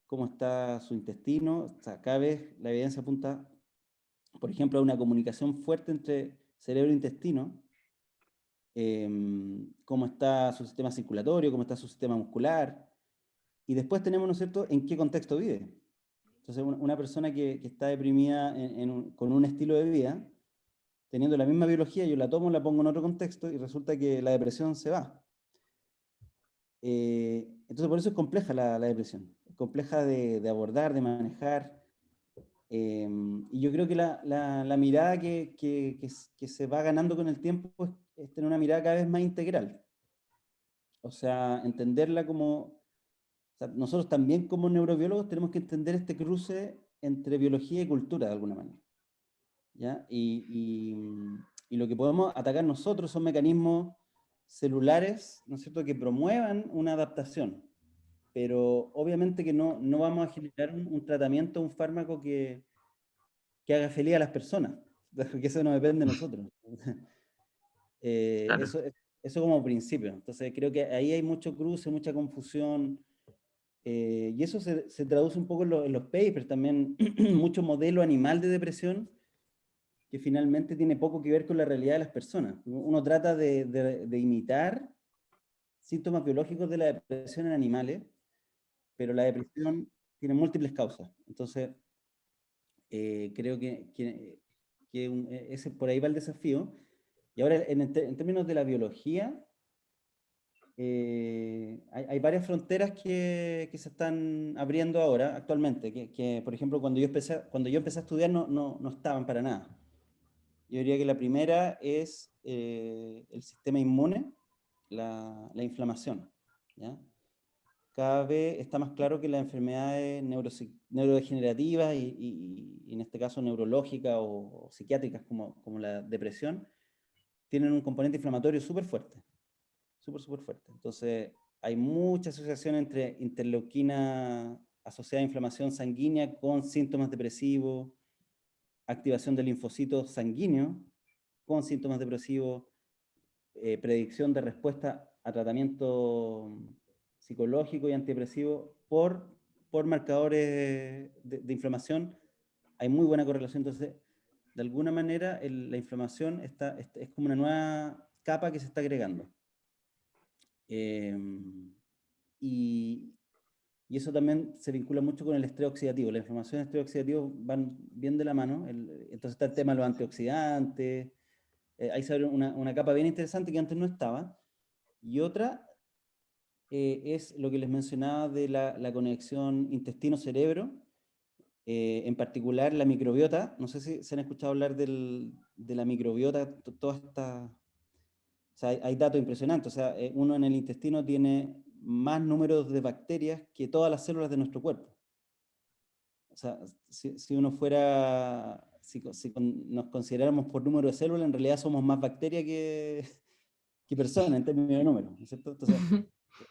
cómo está su intestino. O sea, cada vez la evidencia apunta, por ejemplo, a una comunicación fuerte entre cerebro e intestino, cómo está su sistema circulatorio, cómo está su sistema muscular, y después tenemos, ¿no es cierto?, en qué contexto vive. Entonces, una persona que está deprimida con un estilo de vida, teniendo la misma biología, yo la tomo, la pongo en otro contexto y resulta que la depresión se va. Entonces, por eso es compleja la depresión. Es compleja de abordar, de manejar. Y yo creo que la mirada que se va ganando con el tiempo es tener una mirada cada vez más integral. O sea, entenderla como... O sea, nosotros también como neurobiólogos tenemos que entender este cruce entre biología y cultura de alguna manera, ¿ya? Y lo que podemos atacar nosotros son mecanismos celulares, ¿no es cierto?, que promuevan una adaptación, pero obviamente que no vamos a generar un tratamiento, un fármaco que haga feliz a las personas, porque eso no depende de nosotros. Claro. Eso como principio. Entonces creo que ahí hay mucho cruce, mucha confusión, y eso se traduce un poco en los papers también, mucho modelo animal de depresión que finalmente tiene poco que ver con la realidad de las personas. Uno trata de imitar síntomas biológicos de la depresión en animales, pero la depresión tiene múltiples causas. Entonces, creo que ese, por ahí va el desafío. Y ahora, en términos de la biología, hay varias fronteras que se están abriendo ahora, actualmente, por ejemplo, cuando yo empecé a estudiar no estaban para nada. Yo diría que la primera es el sistema inmune, la inflamación, ¿ya? Cada vez está más claro que las enfermedades neurodegenerativas y en este caso neurológicas o psiquiátricas como la depresión, tienen un componente inflamatorio súper fuerte, súper fuerte. Entonces, hay mucha asociación entre interleuquina asociada a inflamación sanguínea con síntomas depresivos, activación del linfocito sanguíneo con síntomas depresivos, predicción de respuesta a tratamiento psicológico y antidepresivo por marcadores de inflamación. Hay muy buena correlación. Entonces, de alguna manera, la inflamación es como una nueva capa que se está agregando. Y eso también se vincula mucho con el estrés oxidativo. La inflamación y el estrés oxidativo van bien de la mano. Entonces está el tema de los antioxidantes. Ahí se abre una capa bien interesante que antes no estaba. Y otra es lo que les mencionaba de la conexión intestino-cerebro, en particular la microbiota. No sé si se han escuchado hablar de la microbiota, toda esta... O sea, hay datos impresionantes. O sea, uno en el intestino tiene más números de bacterias que todas las células de nuestro cuerpo. O sea, si uno fuera, nos consideráramos por número de células, en realidad somos más bacterias que personas en términos de número, ¿no es cierto? Entonces,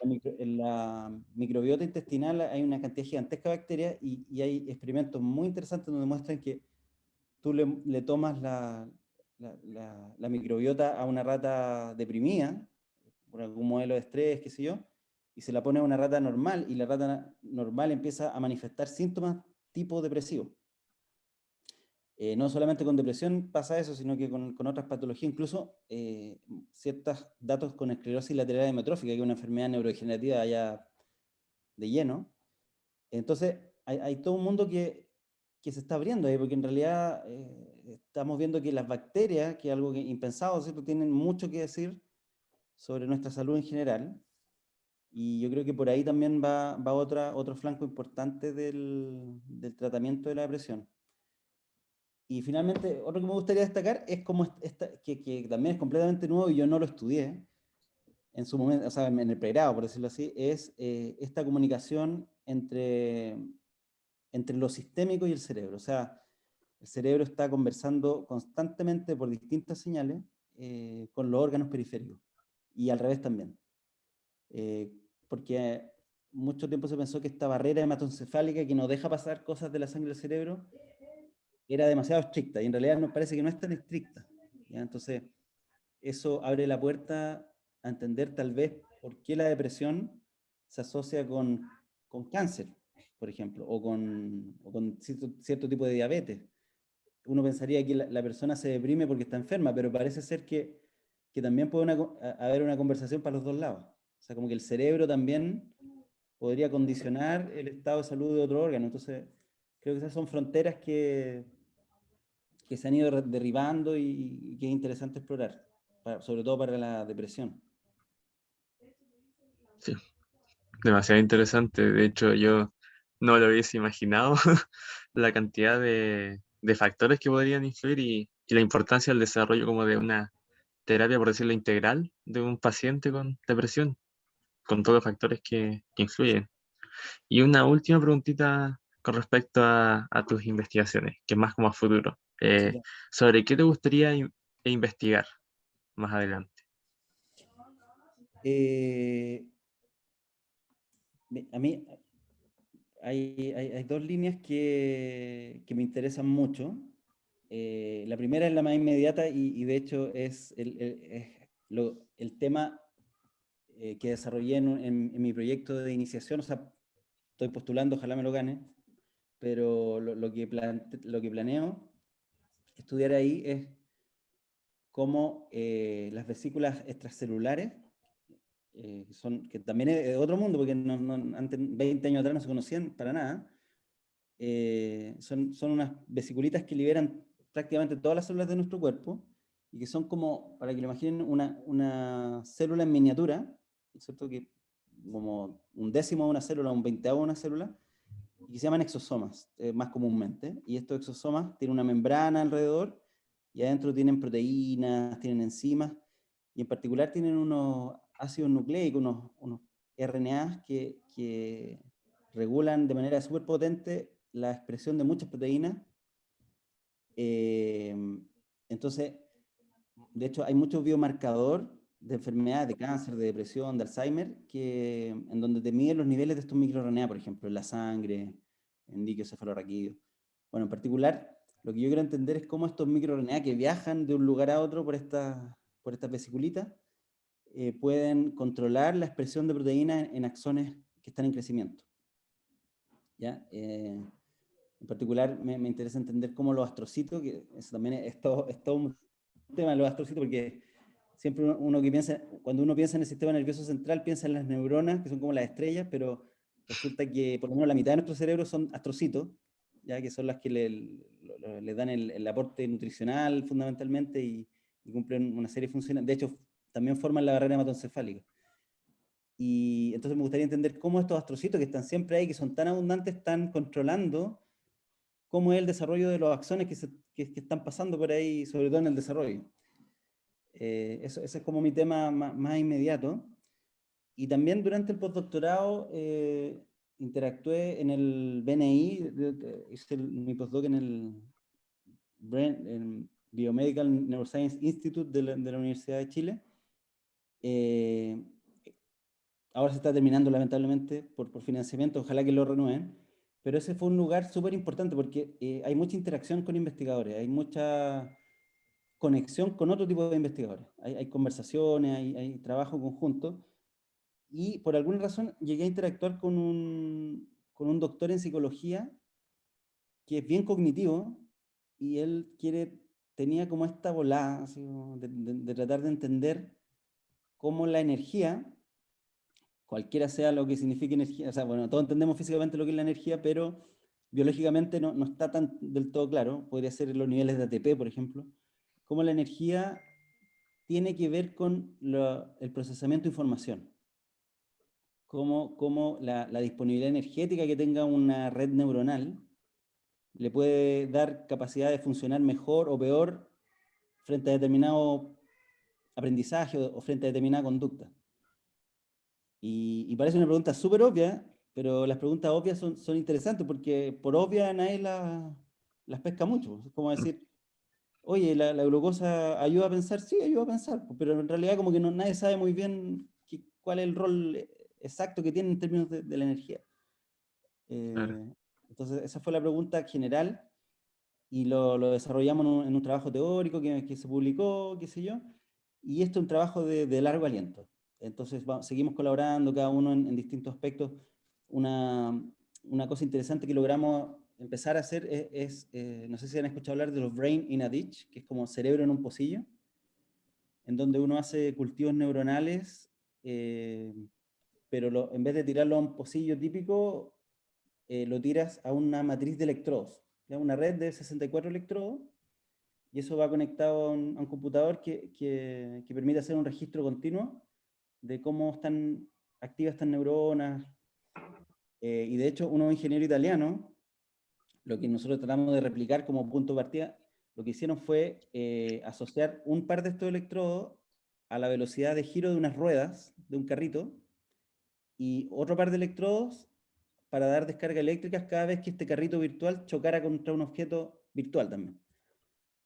en la microbiota intestinal hay una cantidad gigantesca de bacterias y hay experimentos muy interesantes donde muestran que tú le tomas la microbiota a una rata deprimida, por algún modelo de estrés, qué sé yo, y se la pone a una rata normal, y la rata normal empieza a manifestar síntomas tipo depresivo. No solamente con depresión pasa eso, sino que con otras patologías, incluso ciertos datos con esclerosis lateral amiotrófica, que es una enfermedad neurodegenerativa ya de lleno. Entonces, hay todo un mundo que que se está abriendo ahí, porque en realidad estamos viendo que las bacterias, que es algo que impensado, ¿cierto?, tienen mucho que decir sobre nuestra salud en general, y yo creo que por ahí también va otro flanco importante del tratamiento de la depresión. Y finalmente, otro que me gustaría destacar es como que también es completamente nuevo y yo no lo estudié en su momento, o sea, en el pregrado, por decirlo así, es esta comunicación entre lo sistémico y el cerebro. O sea, el cerebro está conversando constantemente por distintas señales con los órganos periféricos y al revés también. Porque mucho tiempo se pensó que esta barrera hematoencefálica que no deja pasar cosas de la sangre al cerebro era demasiado estricta y en realidad nos parece que no es tan estricta, ¿ya? Entonces, eso abre la puerta a entender tal vez por qué la depresión se asocia con cáncer, por ejemplo, o con cierto tipo de diabetes. Uno pensaría que la persona se deprime porque está enferma, pero parece ser que también puede haber una conversación para los dos lados. O sea, como que el cerebro también podría condicionar el estado de salud de otro órgano. Entonces, creo que esas son fronteras que se han ido derribando y que es interesante explorar, sobre todo para la depresión. Sí, demasiado interesante. De hecho, yo no lo hubiese imaginado la cantidad de factores que podrían influir y la importancia del desarrollo como de una terapia, por decirlo, integral de un paciente con depresión, con todos los factores que influyen. Y una última preguntita con respecto a tus investigaciones, que es más como a futuro. Sí, claro. ¿Sobre qué te gustaría investigar más adelante? Eh, a mí hay dos líneas que me interesan mucho. La primera es la más inmediata y de hecho es el tema que desarrollé en mi proyecto de iniciación. O sea, estoy postulando, ojalá me lo gane, pero lo que planeo estudiar ahí es cómo las vesículas extracelulares, que también es otro mundo, porque antes, 20 años atrás no se conocían para nada, son unas vesiculitas que liberan prácticamente todas las células de nuestro cuerpo y que son como, para que lo imaginen, una célula en miniatura, ¿no es cierto? Que como un décimo de una célula, un veinteavo de una célula, y que se llaman exosomas, más comúnmente. Y estos exosomas tienen una membrana alrededor y adentro tienen proteínas, tienen enzimas, y en particular tienen unos ácidos nucleicos, unos RNAs que regulan de manera súper potente la expresión de muchas proteínas. Eh, entonces, de hecho, hay muchos biomarcadores de enfermedades, de cáncer, de depresión, de Alzheimer, en donde te miden los niveles de estos microRNA, por ejemplo, en la sangre, en líquido cefalorraquídeo. Bueno, en particular, lo que yo quiero entender es cómo estos microRNA que viajan de un lugar a otro por estas vesiculitas pueden controlar la expresión de proteínas en axones que están en crecimiento. ¿Ya? En particular, me interesa entender cómo los astrocitos, que eso también es todo un tema de los astrocitos, porque siempre cuando uno piensa en el sistema nervioso central, piensa en las neuronas, que son como las estrellas, pero resulta que por lo menos la mitad de nuestro cerebro son astrocitos, ya que son las que le dan el aporte nutricional fundamentalmente y cumplen una serie de funciones. De hecho, también forman la barrera hematoencefálica. Y entonces me gustaría entender cómo estos astrocitos que están siempre ahí, que son tan abundantes, están controlando cómo es el desarrollo de los axones que están pasando por ahí, sobre todo en el desarrollo. Ese es como mi tema más inmediato. Y también durante el postdoctorado interactué en el BNI, hice mi postdoc en el Biomedical Neuroscience Institute de la Universidad de Chile. Ahora se está terminando lamentablemente por financiamiento, ojalá que lo renueven, pero ese fue un lugar súper importante porque hay mucha interacción con investigadores, hay mucha conexión con otro tipo de investigadores, hay conversaciones, hay trabajo conjunto, y por alguna razón llegué a interactuar con un doctor en psicología que es bien cognitivo, y él tenía como esta volada así, de tratar de entender cómo la energía, cualquiera sea lo que signifique energía, o sea, bueno, todos entendemos físicamente lo que es la energía, pero biológicamente no está tan del todo claro, podría ser los niveles de ATP, por ejemplo, cómo la energía tiene que ver con el procesamiento de información, cómo la disponibilidad energética que tenga una red neuronal le puede dar capacidad de funcionar mejor o peor frente a determinado aprendizaje o frente a determinada conducta. Y parece una pregunta súper obvia, pero las preguntas obvias son interesantes porque por obvia nadie las pesca mucho. Es como decir, oye, ¿la glucosa ayuda a pensar? Sí, ayuda a pensar, pero en realidad como que nadie sabe muy bien cuál es el rol exacto que tiene en términos de la energía. Claro. Entonces esa fue la pregunta general y lo desarrollamos en un trabajo teórico que se publicó, qué sé yo, y esto es un trabajo de largo aliento. Entonces seguimos colaborando cada uno en distintos aspectos. Una cosa interesante que logramos empezar a hacer no sé si han escuchado hablar de los brain in a ditch, que es como cerebro en un pocillo, en donde uno hace cultivos neuronales, pero en vez de tirarlo a un pocillo típico, lo tiras a una matriz de electrodos, ¿ya? Una red de 64 electrodos, y eso va conectado a un computador que permite hacer un registro continuo de cómo están activas estas neuronas. Y de hecho, unos ingenieros italianos, lo que nosotros tratamos de replicar como punto de partida, lo que hicieron fue asociar un par de estos electrodos a la velocidad de giro de unas ruedas de un carrito y otro par de electrodos para dar descargas eléctricas cada vez que este carrito virtual chocara contra un objeto virtual también.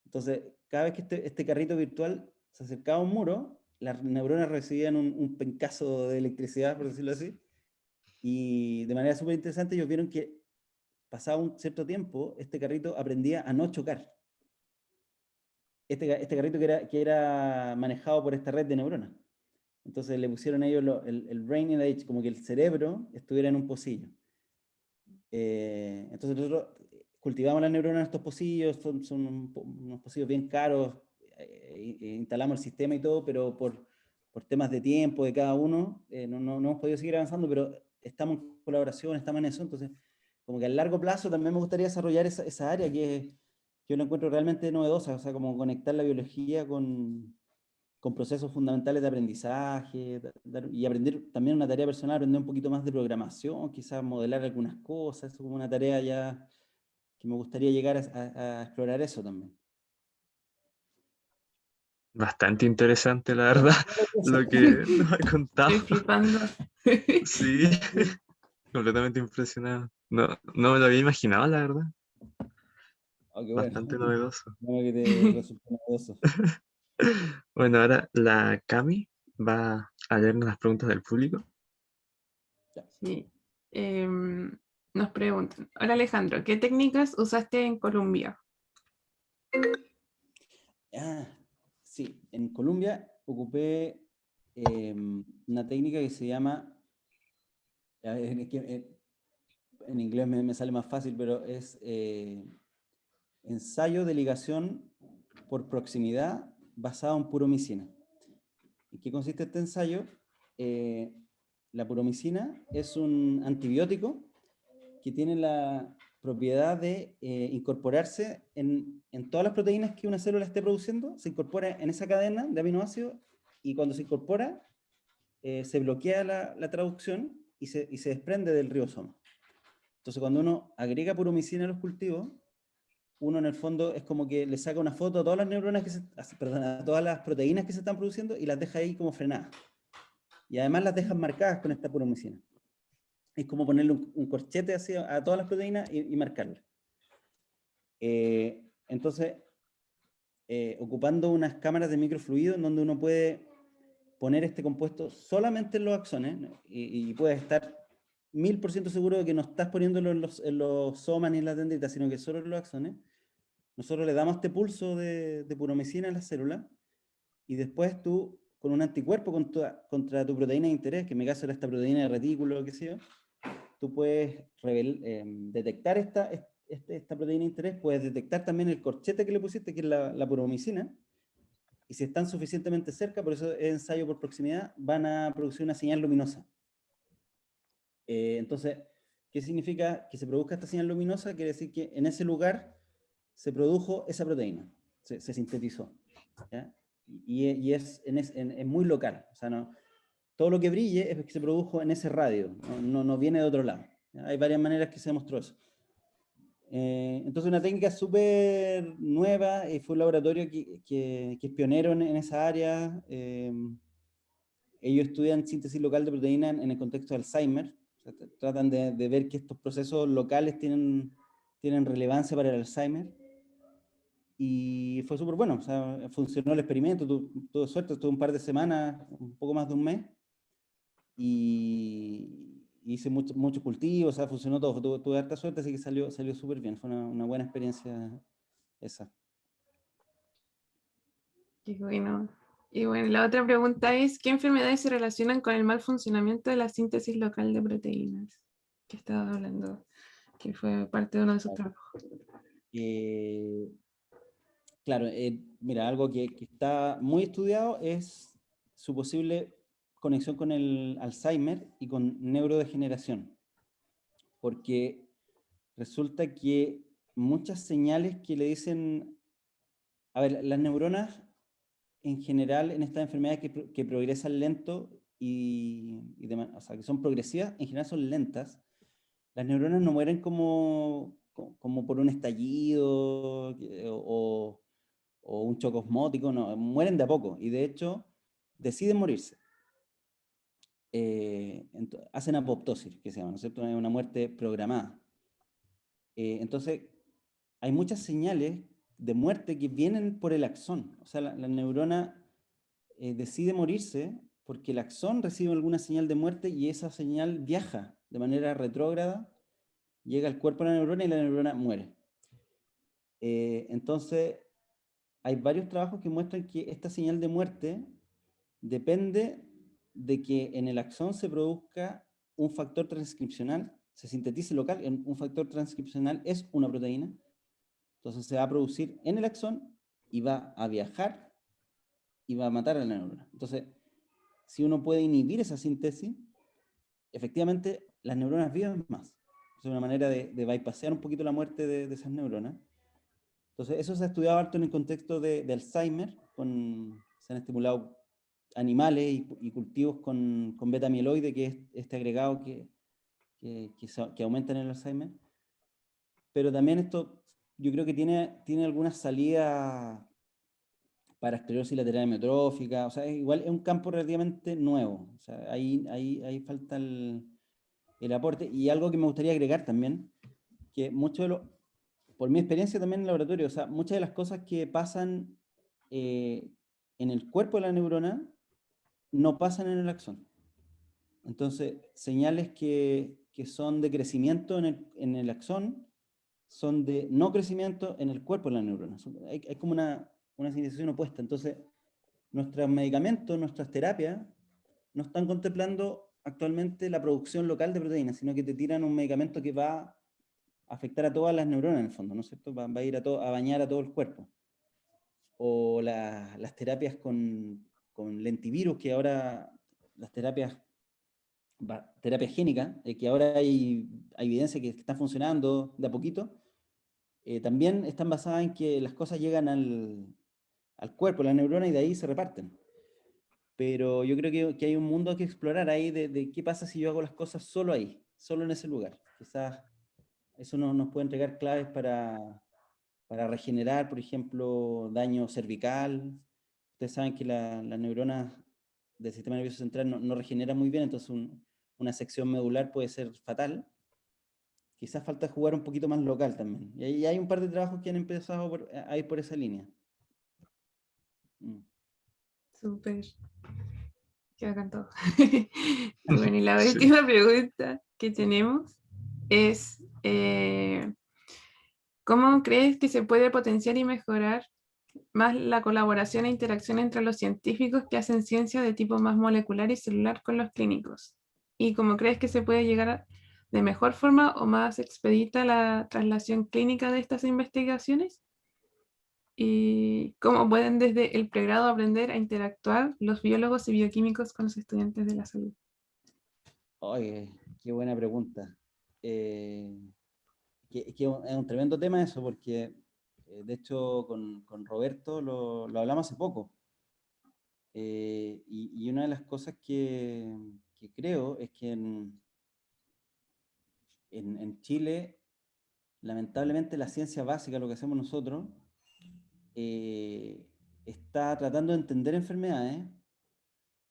Entonces, cada vez que este carrito virtual se acercaba a un muro, las neuronas recibían un pencazo de electricidad, por decirlo así, y de manera súper interesante ellos vieron que pasado un cierto tiempo, este carrito aprendía a no chocar. Este carrito que era manejado por esta red de neuronas. Entonces le pusieron a ellos el brain in a ditch, como que el cerebro estuviera en un pocillo. Entonces nosotros cultivamos las neuronas en estos pocillos, son unos pocillos bien caros, instalamos el sistema y todo, pero por temas de tiempo de cada uno, no hemos podido seguir avanzando, pero estamos en colaboración, estamos en eso, entonces como que a largo plazo también me gustaría desarrollar esa área que yo la encuentro realmente novedosa, o sea, como conectar la biología con procesos fundamentales de aprendizaje, y aprender también una tarea personal, aprender un poquito más de programación, quizás modelar algunas cosas, eso como una tarea ya que me gustaría llegar a explorar eso también. Bastante interesante, la verdad, lo que nos ha contado. Estoy flipando. Sí, completamente impresionado. No me lo había imaginado, la verdad. Oh, qué bueno. Bastante novedoso. Bueno que te resultó novedoso. Bueno, ahora la Cami va a leernos las preguntas del público. Sí. Nos preguntan, hola Alejandro, ¿qué técnicas usaste en Colombia? Sí, en Colombia ocupé una técnica que se llama, en inglés me sale más fácil, pero es ensayo de ligación por proximidad basado en puromicina. ¿En qué consiste este ensayo? La puromicina es un antibiótico que tiene la propiedad de incorporarse en todas las proteínas que una célula esté produciendo, se incorpora en esa cadena de aminoácidos y cuando se incorpora se bloquea la traducción y se desprende del ribosoma. Entonces cuando uno agrega puromicina a los cultivos, uno en el fondo es como que le saca una foto a todas las neuronas a todas las proteínas que se están produciendo y las deja ahí como frenadas. Y además las dejan marcadas con esta puromicina. Es como ponerle un corchete así a todas las proteínas y marcarlas. Entonces, ocupando unas cámaras de microfluido en donde uno puede poner este compuesto solamente en los axones, ¿no? y puedes estar 1000% seguro de que no estás poniéndolo en los somas ni en las dendritas, sino que solo en los axones. Nosotros le damos este pulso de puromicina a la célula y después tú, con un anticuerpo contra tu proteína de interés, que en mi caso era esta proteína de retículo, qué sé yo, tú puedes detectar esta proteína de interés, puedes detectar también el corchete que le pusiste, que es la puromicina, y si están suficientemente cerca, por eso es ensayo por proximidad, van a producir una señal luminosa. Entonces, ¿Qué significa que se produzca esta señal luminosa? Quiere decir que en ese lugar se produjo esa proteína, se sintetizó, ¿ya? Y es muy local, o sea, no, todo lo que brille es que se produjo en ese radio, no viene de otro lado, ¿ya? Hay varias maneras que se demostró eso. Entonces una técnica súper nueva, fue un laboratorio que es pionero en esa área. Ellos estudian síntesis local de proteína en el contexto de Alzheimer. O sea, tratan de ver que estos procesos locales tienen relevancia para el Alzheimer. Y fue súper bueno, o sea, funcionó el experimento, tuve suerte, estuve un par de semanas, un poco más de un mes, y hice mucho cultivo, o sea, funcionó todo, tuve harta suerte, así que salió súper bien, fue una buena experiencia esa. Qué bueno. Y bueno, la otra pregunta es, ¿qué enfermedades se relacionan con el mal funcionamiento de la síntesis local de proteínas? Que estaba hablando, que fue parte de uno de sus trabajos. Claro, mira, algo que está muy estudiado es su posible conexión con el Alzheimer y con neurodegeneración, porque resulta que muchas señales que le dicen, a ver, las neuronas en general en estas enfermedades que progresan lento o sea, que son progresivas, en general son lentas. Las neuronas no mueren como por un estallido o un choque osmótico, no, mueren de a poco y de hecho deciden morirse. Hacen apoptosis, que se llama, ¿no es cierto? Es una muerte programada. Entonces, hay muchas señales de muerte que vienen por el axón. O sea, la neurona decide morirse porque el axón recibe alguna señal de muerte y esa señal viaja de manera retrógrada, llega al cuerpo de la neurona y la neurona muere. Entonces, hay varios trabajos que muestran que esta señal de muerte depende de que en el axón se produzca un factor transcripcional, se sintetice local, un factor transcripcional es una proteína, entonces se va a producir en el axón y va a viajar y va a matar a la neurona. Entonces, si uno puede inhibir esa síntesis, efectivamente las neuronas viven más. Es una manera de bypassear un poquito la muerte de esas neuronas. Entonces, eso se ha estudiado harto en el contexto de Alzheimer, se han estimulado animales y cultivos con beta-amiloide, que es este agregado que aumenta en el Alzheimer. Pero también esto, yo creo que tiene algunas salidas para esclerosis lateral amiotrófica, o sea, igual es un campo relativamente nuevo, o sea, ahí falta el aporte. Y algo que me gustaría agregar también, que por mi experiencia también en el laboratorio, o sea, muchas de las cosas que pasan en el cuerpo de la neurona no pasan en el axón. Entonces, señales que son de crecimiento en el axón son de no crecimiento en el cuerpo de la neurona. Hay como una señalización opuesta. Entonces, nuestros medicamentos, nuestras terapias, no están contemplando actualmente la producción local de proteínas, sino que te tiran un medicamento que va a afectar a todas las neuronas en el fondo, ¿no es cierto? Va a ir a bañar a todo el cuerpo. O las terapias con lentivirus, que ahora las terapia génica, que ahora hay evidencia que están funcionando de a poquito, también están basadas en que las cosas llegan al cuerpo, a la neurona, y de ahí se reparten. Pero yo creo que hay un mundo que explorar ahí de qué pasa si yo hago las cosas solo ahí, solo en ese lugar. Quizás eso nos puede entregar claves para regenerar, por ejemplo, daño cervical. Ustedes saben que las neuronas del sistema nervioso central no regeneran muy bien, entonces una sección medular puede ser fatal. Quizás falta jugar un poquito más local también. Y ahí hay un par de trabajos que han empezado a ir por esa línea. Súper. Qué bacán todo. Bueno, y la última pregunta que tenemos es, ¿cómo crees que se puede potenciar y mejorar más la colaboración e interacción entre los científicos que hacen ciencia de tipo más molecular y celular con los clínicos? ¿Y cómo crees que se puede llegar de mejor forma o más expedita la traslación clínica de estas investigaciones? ¿Y cómo pueden desde el pregrado aprender a interactuar los biólogos y bioquímicos con los estudiantes de la salud? Oye, qué buena pregunta. que es un tremendo tema eso, porque de hecho con Roberto lo hablamos hace poco. Y una de las cosas que creo es que en Chile, lamentablemente, la ciencia básica, lo que hacemos nosotros, está tratando de entender enfermedades,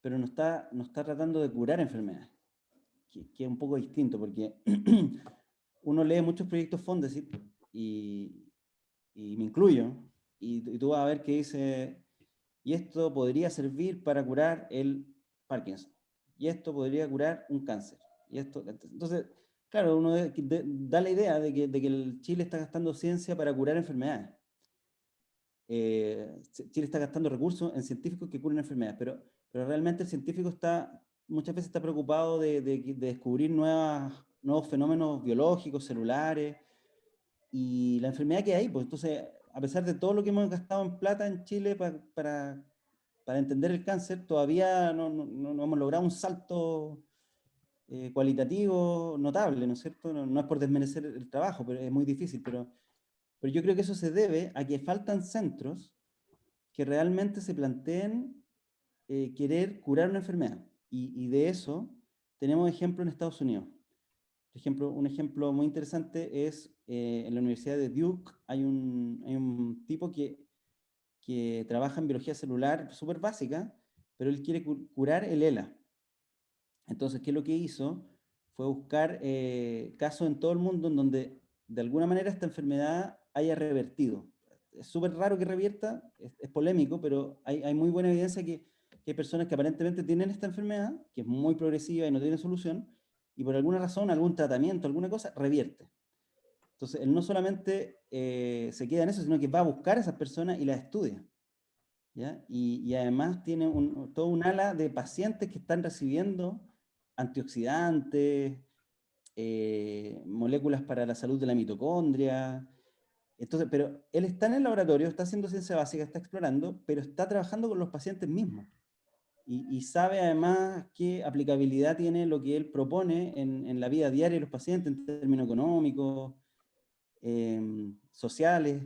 pero no está tratando de curar enfermedades, que es un poco distinto, porque uno lee muchos proyectos Fondesit, y me incluyo, y tú vas a ver que dice, y esto podría servir para curar el Parkinson, y esto podría curar un cáncer, y esto, entonces, claro, uno da la idea de que el Chile está gastando ciencia para curar enfermedades. Chile está gastando recursos en científicos que curan enfermedades, pero realmente el científico muchas veces está preocupado de descubrir nuevos fenómenos biológicos, celulares, y la enfermedad que hay, pues entonces, a pesar de todo lo que hemos gastado en plata en Chile para entender el cáncer, todavía no hemos logrado un salto cualitativo notable, ¿no es cierto? No es por desmerecer el trabajo, pero es muy difícil, pero yo creo que eso se debe a que faltan centros que realmente se planteen querer curar una enfermedad. Y de eso tenemos ejemplo en Estados Unidos. Por ejemplo, un ejemplo muy interesante es en la Universidad de Duke hay un tipo que trabaja en biología celular súper básica, pero él quiere curar el ELA. Entonces, ¿qué es lo que hizo? Fue buscar casos en todo el mundo en donde de alguna manera esta enfermedad haya revertido. Es súper raro que revierta, es polémico, pero hay muy buena evidencia que hay personas que aparentemente tienen esta enfermedad, que es muy progresiva y no tiene solución, y por alguna razón, algún tratamiento, alguna cosa, revierte. Entonces, él no solamente se queda en eso, sino que va a buscar a esas personas y las estudia, ¿ya? Y además tiene todo un ala de pacientes que están recibiendo antioxidantes, moléculas para la salud de la mitocondria. Entonces, pero él está en el laboratorio, está haciendo ciencia básica, está explorando, pero está trabajando con los pacientes mismos. Y sabe además qué aplicabilidad tiene lo que él propone en la vida diaria de los pacientes, en términos económicos, sociales.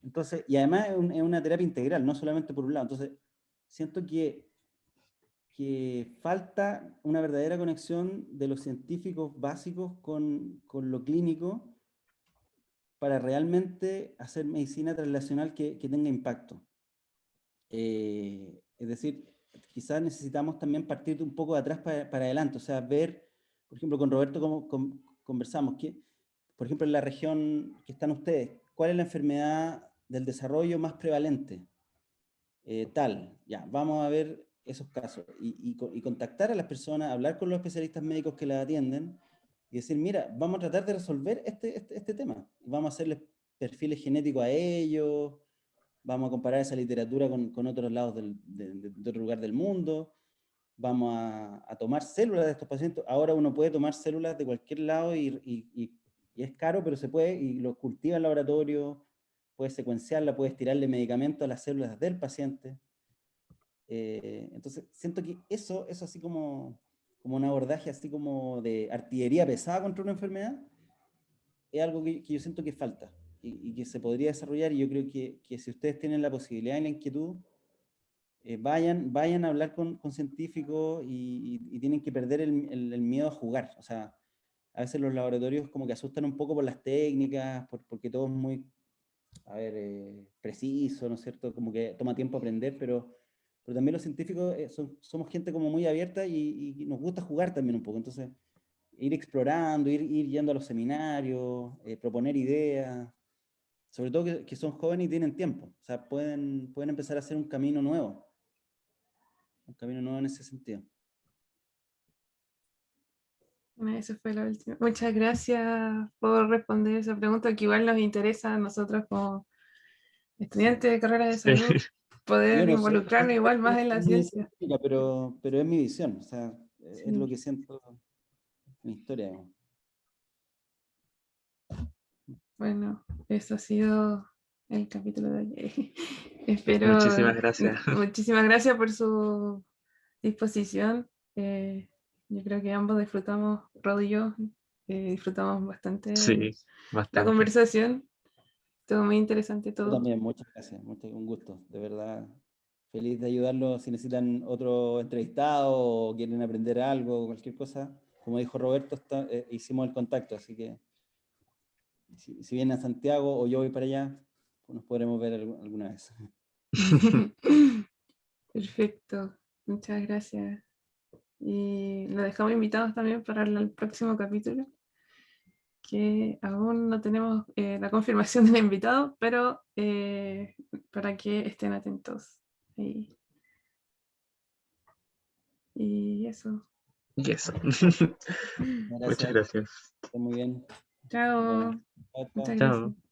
Entonces, y además es una terapia integral, no solamente por un lado. Entonces, siento que falta una verdadera conexión de los científicos básicos con lo clínico para realmente hacer medicina translacional que tenga impacto. Es decir, quizás necesitamos también partir un poco de atrás para adelante, o sea, ver, por ejemplo, con Roberto como conversamos, que, por ejemplo, en la región que están ustedes, ¿cuál es la enfermedad del desarrollo más prevalente? Tal, ya, vamos a ver esos casos y contactar a las personas, hablar con los especialistas médicos que las atienden y decir, mira, vamos a tratar de resolver este tema, vamos a hacerles perfiles genéticos a ellos, vamos a comparar esa literatura con otros lados de otro lugar del mundo, vamos a tomar células de estos pacientes. Ahora uno puede tomar células de cualquier lado y es caro, pero se puede, y lo cultiva en laboratorio, puedes secuenciarla, puedes tirarle medicamentos a las células del paciente. Entonces, siento que eso es así como un abordaje así como de artillería pesada contra una enfermedad, es algo que yo siento que falta y que se podría desarrollar, y yo creo que si ustedes tienen la posibilidad y la inquietud, vayan a hablar con científicos y tienen que perder el miedo a jugar. O sea, a veces los laboratorios como que asustan un poco por las técnicas, porque todo es muy, preciso, ¿no es cierto? Como que toma tiempo aprender, pero también los científicos somos gente como muy abierta y nos gusta jugar también un poco. Entonces, ir explorando, ir yendo a los seminarios, proponer ideas, sobre todo que son jóvenes y tienen tiempo. O sea, pueden empezar a hacer un camino nuevo en ese sentido. Eso fue lo último. Muchas gracias por responder esa pregunta, que igual nos interesa a nosotros como estudiantes de carrera de Sí. salud, poder Yo no sé, involucrarnos igual más en la ciencia. pero es mi visión, o sea, Sí. es lo que siento en mi historia. Bueno, eso ha sido el capítulo de hoy. Espero. Muchísimas gracias. Muchísimas gracias por su disposición. Yo creo que ambos disfrutamos, Rod y yo, disfrutamos bastante Sí, la bastante. conversación. Estuvo muy interesante Yo todo. también, muchas gracias, un gusto, de verdad. Feliz de ayudarlos si necesitan otro entrevistado o quieren aprender algo, cualquier cosa. Como dijo Roberto, hicimos el contacto, así que si vienen a Santiago o yo voy para allá, pues nos podremos ver alguna vez. Perfecto, muchas gracias. Y lo dejamos invitados también para el próximo capítulo, que aún no tenemos la confirmación del invitado, pero para que estén atentos. Y eso. Y eso. Muchas Gracias, gracias. estén muy bien. Nos Chao. vemos. Chao, chao. Muchas Chao. gracias.